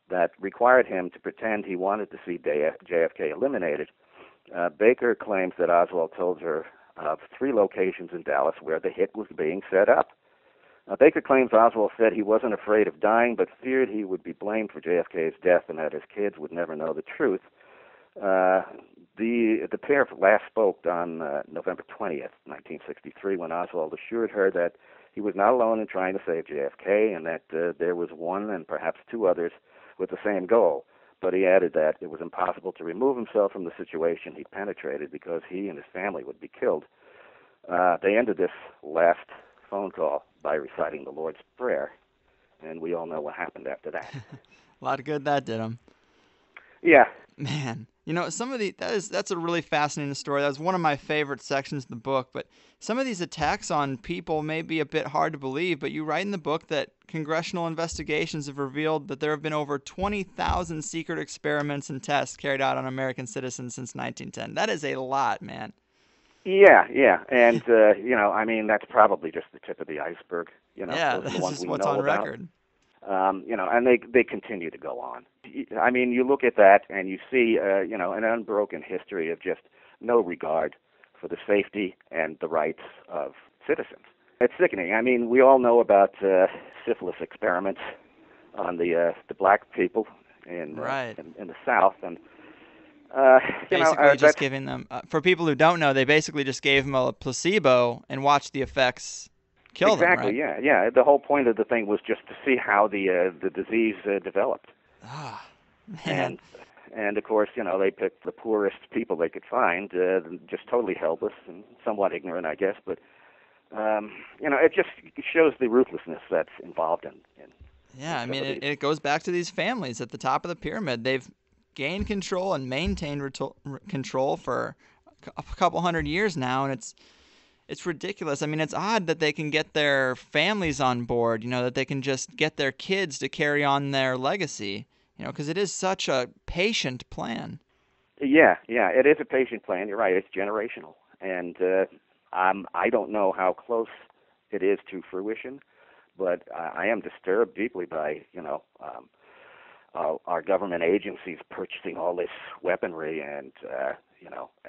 Speaker 4: that required him to pretend he wanted to see JFK eliminated. Baker claims that Oswald told her of 3 locations in Dallas where the hit was being set up. Baker claims Oswald said he wasn't afraid of dying, but feared he would be blamed for JFK's death and that his kids would never know the truth. The pair last spoke on November 20th, 1963, when Oswald assured her that he was not alone in trying to save JFK and that there was one and perhaps 2 others with the same goal. But he added that it was impossible to remove himself from the situation he penetrated because he and his family would be killed. They ended this last phone call by reciting the Lord's Prayer, and we all know what happened after that.
Speaker 3: A lot of good that did him.
Speaker 4: Yeah.
Speaker 3: Man, some of that's a really fascinating story. That was one of my favorite sections of the book, but some of these attacks on people may be a bit hard to believe, but you write in the book that congressional investigations have revealed that there have been over 20,000 secret experiments and tests carried out on American citizens since 1910. That is a lot, man.
Speaker 4: Yeah, and that's probably just the tip of the iceberg.
Speaker 3: Yeah,
Speaker 4: the
Speaker 3: that's
Speaker 4: ones
Speaker 3: just
Speaker 4: we
Speaker 3: what's
Speaker 4: know
Speaker 3: on
Speaker 4: about.
Speaker 3: record.
Speaker 4: And they continue to go on. I mean, you look at that and you see, an unbroken history of just no regard for the safety and the rights of citizens. It's sickening. I mean, we all know about syphilis experiments on the black people in the South, and
Speaker 3: basically just giving them, for people who don't know, they basically just gave them a placebo and watched the effects kill them, right?
Speaker 4: Exactly, yeah. The whole point of the thing was just to see how the disease developed.
Speaker 3: Ah, man.
Speaker 4: And of course, they picked the poorest people they could find, just totally helpless and somewhat ignorant, I guess. But it just shows the ruthlessness that's involved in.
Speaker 3: Yeah, I mean, it goes back to these families at the top of the pyramid. They've gained control and maintained control for a couple hundred years now, and it's ridiculous. I mean, it's odd that they can get their families on board, that they can just get their kids to carry on their legacy, because it is such a patient plan.
Speaker 4: Yeah, it is a patient plan. You're right. It's generational. And I don't know how close it is to fruition, but I am disturbed deeply by, our government agencies purchasing all this weaponry and,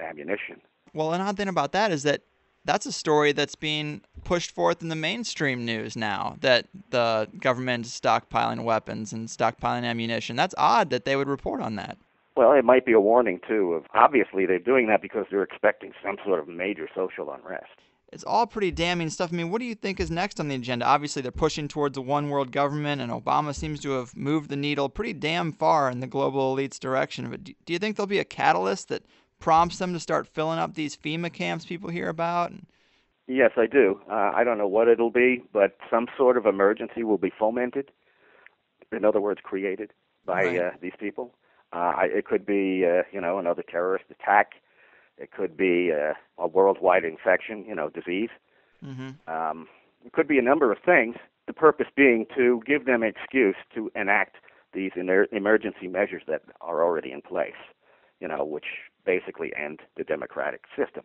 Speaker 4: ammunition.
Speaker 3: Well, an odd thing about that is that that's a story that's being pushed forth in the mainstream news now, that the government is stockpiling weapons and stockpiling ammunition. That's odd that they would report on that.
Speaker 4: Well, it might be a warning, too, of obviously they're doing that because they're expecting some sort of major social unrest.
Speaker 3: It's all pretty damning stuff. I mean, what do you think is next on the agenda? Obviously, they're pushing towards a one-world government, and Obama seems to have moved the needle pretty damn far in the global elite's direction. But do you think there'll be a catalyst that prompts them to start filling up these FEMA camps people hear about?
Speaker 4: Yes, I do. I don't know what it'll be, but some sort of emergency will be fomented. In other words, created by these people. It could be, another terrorist attack. It could be a worldwide infection, disease. Mm-hmm. It could be a number of things, the purpose being to give them an excuse to enact these emergency measures that are already in place, which basically end the democratic system.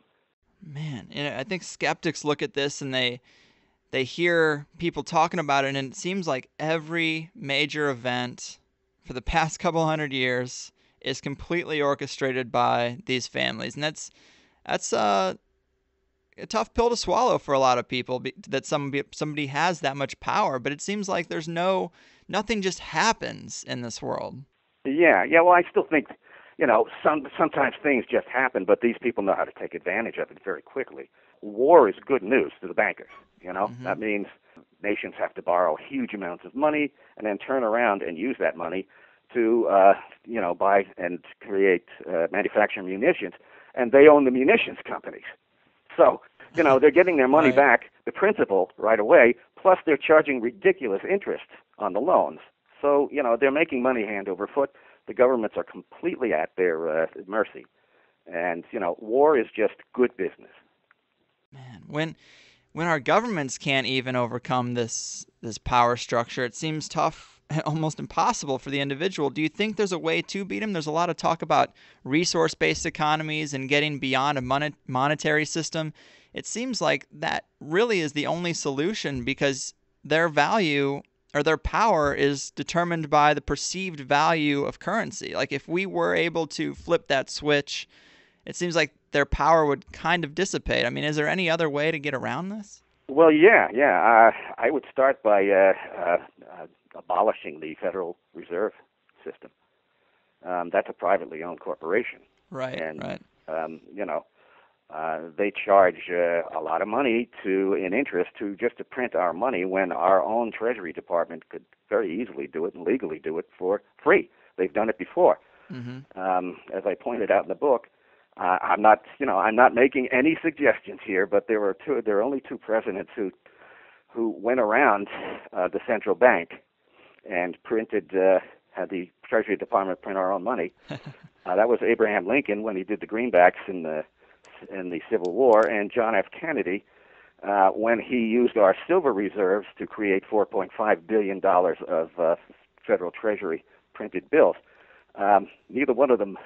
Speaker 3: Man, I think skeptics look at this and they hear people talking about it, and it seems like every major event for the past couple hundred years is completely orchestrated by these families, and that's a tough pill to swallow for a lot of people, that somebody has that much power. But it seems like there's nothing just happens in this world. Yeah.
Speaker 4: Well, I still think sometimes things just happen, but these people know how to take advantage of it very quickly. War is good news to the bankers. Mm-hmm. That means nations have to borrow huge amounts of money and then turn around and use that money to, buy and create, manufacture munitions, and they own the munitions companies. So, they're getting their money back, the principal, right away, plus they're charging ridiculous interest on the loans. So, they're making money hand over foot. The governments are completely at their mercy. And, war is just good business.
Speaker 3: Man, when our governments can't even overcome this power structure, it seems tough almost impossible for the individual. Do you think there's a way to beat him? There's a lot of talk about resource-based economies and getting beyond a monetary system. It seems like that really is the only solution because their value or their power is determined by the perceived value of currency. Like if we were able to flip that switch, it seems like their power would kind of dissipate. I mean, is there any other way to get around this?
Speaker 4: Well, yeah. I would start by abolishing the Federal Reserve System. That's a privately owned corporation.
Speaker 3: Right,
Speaker 4: and,
Speaker 3: right.
Speaker 4: They charge a lot of money in interest to print our money when our own Treasury Department could very easily do it and legally do it for free. They've done it before. As I pointed out in the book, I'm not making any suggestions here, but there are only two presidents who went around the central bank and had the Treasury Department print our own money. That was Abraham Lincoln when he did the greenbacks in the Civil War, and John F. Kennedy when he used our silver reserves to create $4.5 billion of Federal Treasury printed bills. Neither one of them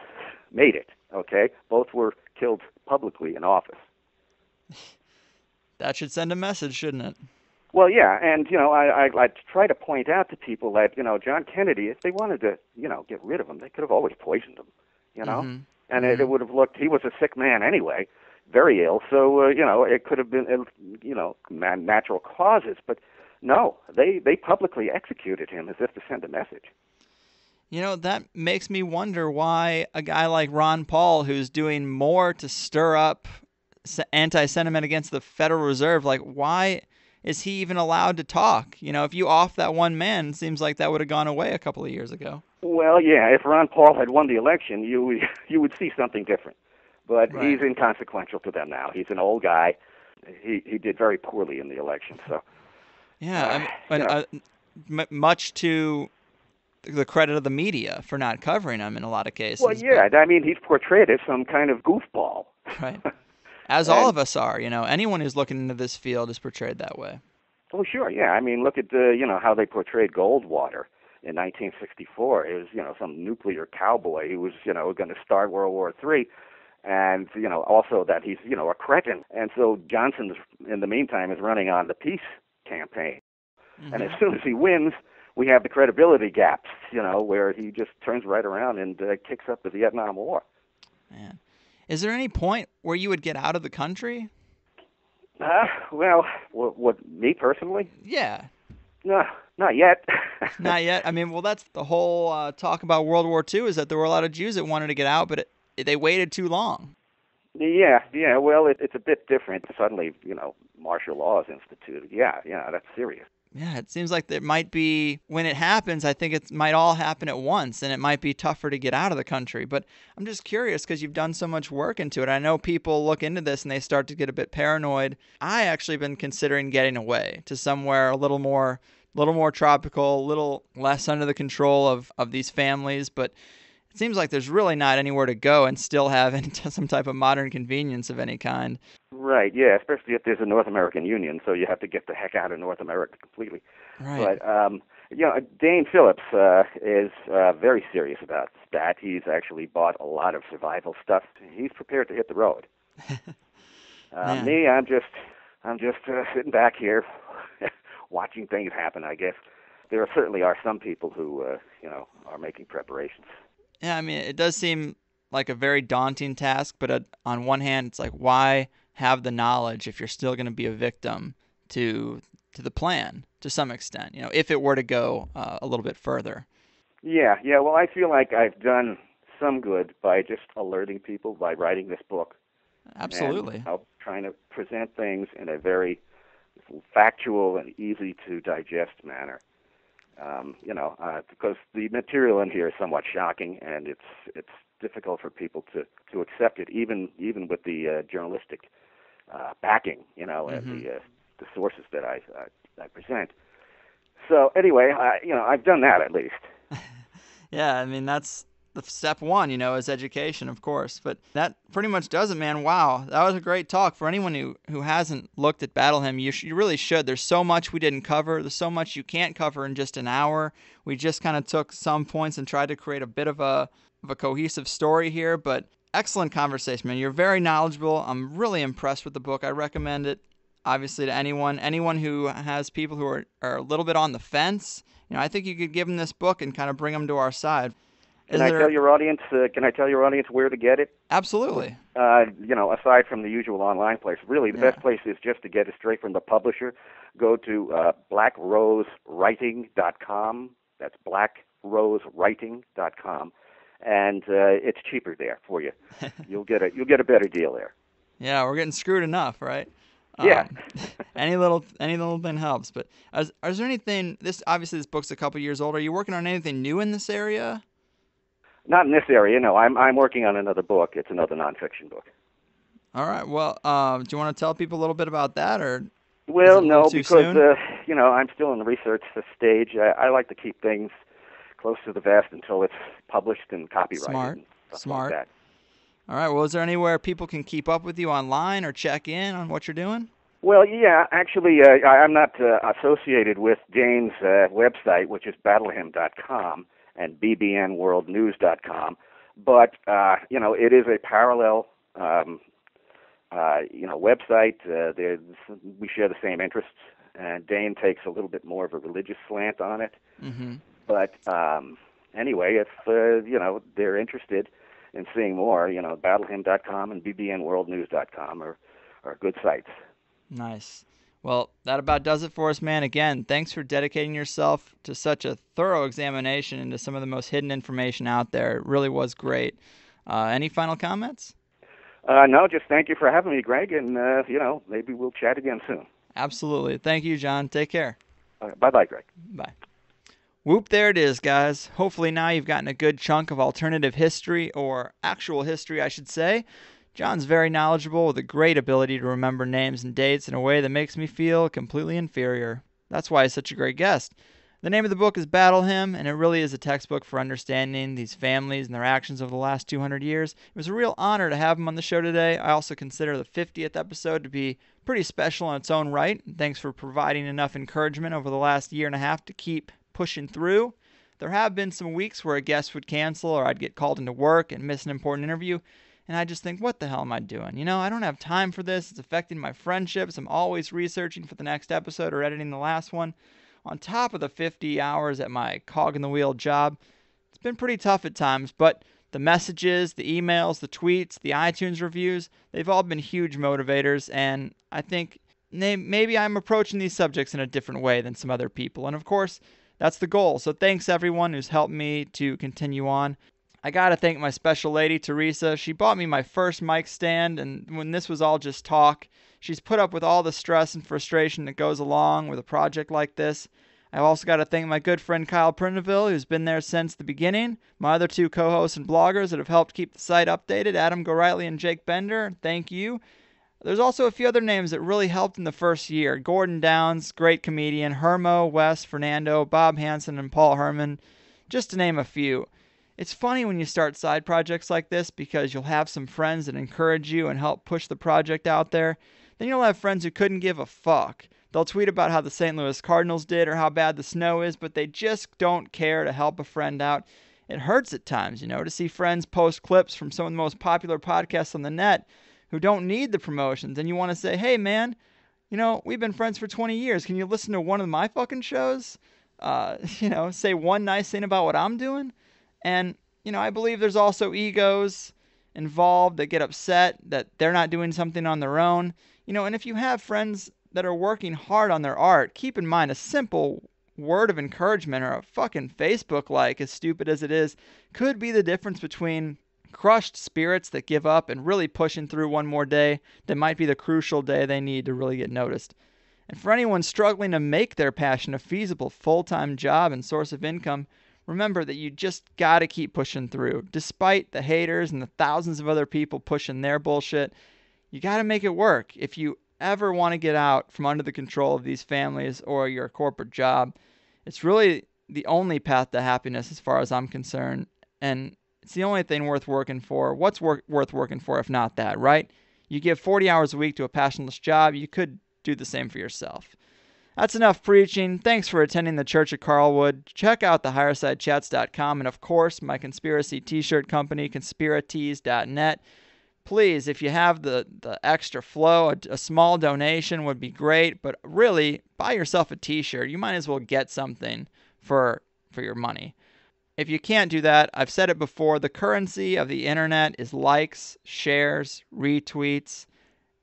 Speaker 4: made it, okay? Both were killed publicly in office.
Speaker 3: That should send a message, shouldn't it?
Speaker 4: Well, yeah, and, I try to point out to people that, John Kennedy, if they wanted to, get rid of him, they could have always poisoned him, And it would have looked, he was a sick man anyway, very ill, so, it could have been, natural causes, but no, they publicly executed him as if to send a message.
Speaker 3: That makes me wonder why a guy like Ron Paul, who's doing more to stir up anti-sentiment against the Federal Reserve, like, why is he even allowed to talk? If you off that one man, it seems like that would have gone away a couple of years ago.
Speaker 4: Well, yeah, if Ron Paul had won the election, you would see something different. But right. He's inconsequential to them now. He's an old guy. He did very poorly in the election. So,
Speaker 3: yeah, much to the credit of the media for not covering him in a lot of cases.
Speaker 4: Well, yeah, he's portrayed as some kind of goofball.
Speaker 3: Right. As all of us are, anyone who's looking into this field is portrayed that way.
Speaker 4: Oh, sure, yeah. Look at how they portrayed Goldwater in 1964. It was, some nuclear cowboy who was, going to start World War III, and also that he's, a cretin. And so Johnson, in the meantime, is running on the peace campaign, and as soon as he wins, we have the credibility gaps, where he just turns right around and kicks up the Vietnam War.
Speaker 3: Man. Is there any point where you would get out of the country?
Speaker 4: Well, what me personally?
Speaker 3: Yeah.
Speaker 4: No, not yet.
Speaker 3: Not yet? That's the whole talk about World War II, is that there were a lot of Jews that wanted to get out, but they waited too long.
Speaker 4: Yeah. Well, it's a bit different. Suddenly, martial law is instituted. Yeah, that's serious.
Speaker 3: Yeah, it seems like it might be, when it happens, I think it might all happen at once, and it might be tougher to get out of the country. But I'm just curious because you've done so much work into it. I know people look into this and they start to get a bit paranoid. I actually been considering getting away to somewhere a little more tropical, a little less under the control of these families. But it seems like there's really not anywhere to go and still have some type of modern convenience of any kind.
Speaker 4: Right, yeah, especially if there's a North American Union, so you have to get the heck out of North America completely.
Speaker 3: Right.
Speaker 4: But, Dane Phillips is very serious about that. He's actually bought a lot of survival stuff. He's prepared to hit the road. Me, I'm just sitting back here watching things happen, I guess. There certainly are some people who, are making preparations.
Speaker 3: Yeah, it does seem like a very daunting task, but on one hand, it's like, why have the knowledge if you're still going to be a victim to the plan to some extent, if it were to go a little bit further? Yeah,
Speaker 4: well, I feel like I've done some good by just alerting people by writing this book.
Speaker 3: Absolutely.
Speaker 4: And trying to present things in a very factual and easy to digest manner. Because the material in here is somewhat shocking, and it's difficult for people to accept it, even with the journalistic backing, and the sources that I present. So anyway, I've done that at least.
Speaker 3: Yeah, the step one, is education, of course. But that pretty much does it, man. Wow, that was a great talk. For anyone who hasn't looked at Battle Hymn, you really should. There's so much we didn't cover. There's so much you can't cover in just an hour. We just kind of took some points and tried to create a bit of a cohesive story here. But excellent conversation, man. You're very knowledgeable. I'm really impressed with the book. I recommend it, obviously, to anyone who has people who are a little bit on the fence. I think you could give them this book and kind of bring them to our side.
Speaker 4: Can I tell your audience where to get it?
Speaker 3: Absolutely.
Speaker 4: Aside from the usual online place, really the best place is just to get it straight from the publisher. Go to blackrosewriting.com. That's blackrosewriting.com, and it's cheaper there for you. You'll get a better deal there.
Speaker 3: Yeah, we're getting screwed enough, right?
Speaker 4: Yeah.
Speaker 3: Any little thing helps. But is there anything? This book's a couple years old. Are you working on anything new in this area?
Speaker 4: Not in this area, no. I'm working on another book. It's another nonfiction book.
Speaker 3: All right. Well, do you want to tell people a little bit about that, or?
Speaker 4: Well, no, because I'm still in the research stage. I like to keep things close to the vest until it's published and copyrighted.
Speaker 3: Smart.
Speaker 4: Like that.
Speaker 3: All right. Well, is there anywhere people can keep up with you online or check in on what you're doing?
Speaker 4: Well, yeah. Actually, I'm not associated with Jane's website, which is battlehymn.com. and bbnworldnews.com, but it is a parallel website. We share the same interests, and Dane takes a little bit more of a religious slant on it.
Speaker 3: Mm-hmm.
Speaker 4: But anyway, if they're interested in seeing more, battlehymn.com and bbnworldnews.com are good sites.
Speaker 3: Nice. Well, that about does it for us, man. Again, thanks for dedicating yourself to such a thorough examination into some of the most hidden information out there. It really was great. Any final comments?
Speaker 4: No, just thank you for having me, Greg, and, maybe we'll chat again soon.
Speaker 3: Absolutely. Thank you, John. Take care.
Speaker 4: Bye-bye, Greg.
Speaker 3: Bye. Whoop, there it is, guys. Hopefully now you've gotten a good chunk of alternative history, or actual history, I should say. John's very knowledgeable with a great ability to remember names and dates in a way that makes me feel completely inferior. That's why he's such a great guest. The name of the book is Battle Hymn, and it really is a textbook for understanding these families and their actions over the last 200 years. It was a real honor to have him on the show today. I also consider the 50th episode to be pretty special in its own right. Thanks for providing enough encouragement over the last year and a half to keep pushing through. There have been some weeks where a guest would cancel or I'd get called into work and miss an important interview. And I just think, what the hell am I doing? I don't have time for this. It's affecting my friendships. I'm always researching for the next episode or editing the last one. On top of the 50 hours at my cog-in-the-wheel job, it's been pretty tough at times. But the messages, the emails, the tweets, the iTunes reviews, they've all been huge motivators. And I think maybe I'm approaching these subjects in a different way than some other people. And of course, that's the goal. So thanks everyone who's helped me to continue on. I gotta thank my special lady, Teresa. She bought me my first mic stand, and when this was all just talk, she's put up with all the stress and frustration that goes along with a project like this. I've also got to thank my good friend Kyle Prindeville, who's been there since the beginning, my other two co-hosts and bloggers that have helped keep the site updated, Adam Gorightly and Jake Bender. Thank you. There's also a few other names that really helped in the first year. Gordon Downs, great comedian, Hermo, Wes, Fernando, Bob Hansen, and Paul Herman, just to name a few. It's funny when you start side projects like this because you'll have some friends that encourage you and help push the project out there. Then you'll have friends who couldn't give a fuck. They'll tweet about how the St. Louis Cardinals did or how bad the snow is, but they just don't care to help a friend out. It hurts at times, to see friends post clips from some of the most popular podcasts on the net who don't need the promotions. And you want to say, hey, man, we've been friends for 20 years. Can you listen to one of my fucking shows? Say one nice thing about what I'm doing? And, I believe there's also egos involved that get upset that they're not doing something on their own. And if you have friends that are working hard on their art, keep in mind a simple word of encouragement or a fucking Facebook like, as stupid as it is, could be the difference between crushed spirits that give up and really pushing through one more day that might be the crucial day they need to really get noticed. And for anyone struggling to make their passion a feasible full-time job and source of income, remember that you just gotta keep pushing through. Despite the haters and the thousands of other people pushing their bullshit, you gotta make it work. If you ever want to get out from under the control of these families or your corporate job, it's really the only path to happiness as far as I'm concerned. And It's the only thing worth working for. What's worth working for if not that, right? You give 40 hours a week to a passionless job, you could do the same for yourself. That's enough preaching. Thanks for attending the Church of Carlwood. Check out thehighersidechats.com and, of course, my conspiracy t-shirt company, conspiratees.net. Please, if you have the extra flow, a small donation would be great, but really, buy yourself a t-shirt. You might as well get something for your money. If you can't do that, I've said it before, the currency of the internet is likes, shares, retweets,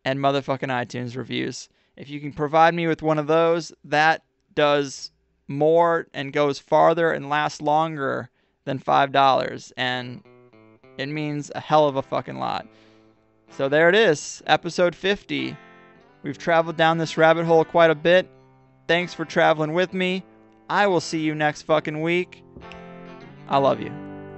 Speaker 3: and motherfucking iTunes reviews. If you can provide me with one of those, that does more and goes farther and lasts longer than $5, and it means a hell of a fucking lot. So there it is, episode 50. We've traveled down this rabbit hole quite a bit. Thanks for traveling with me. I will see you next fucking week. I love you.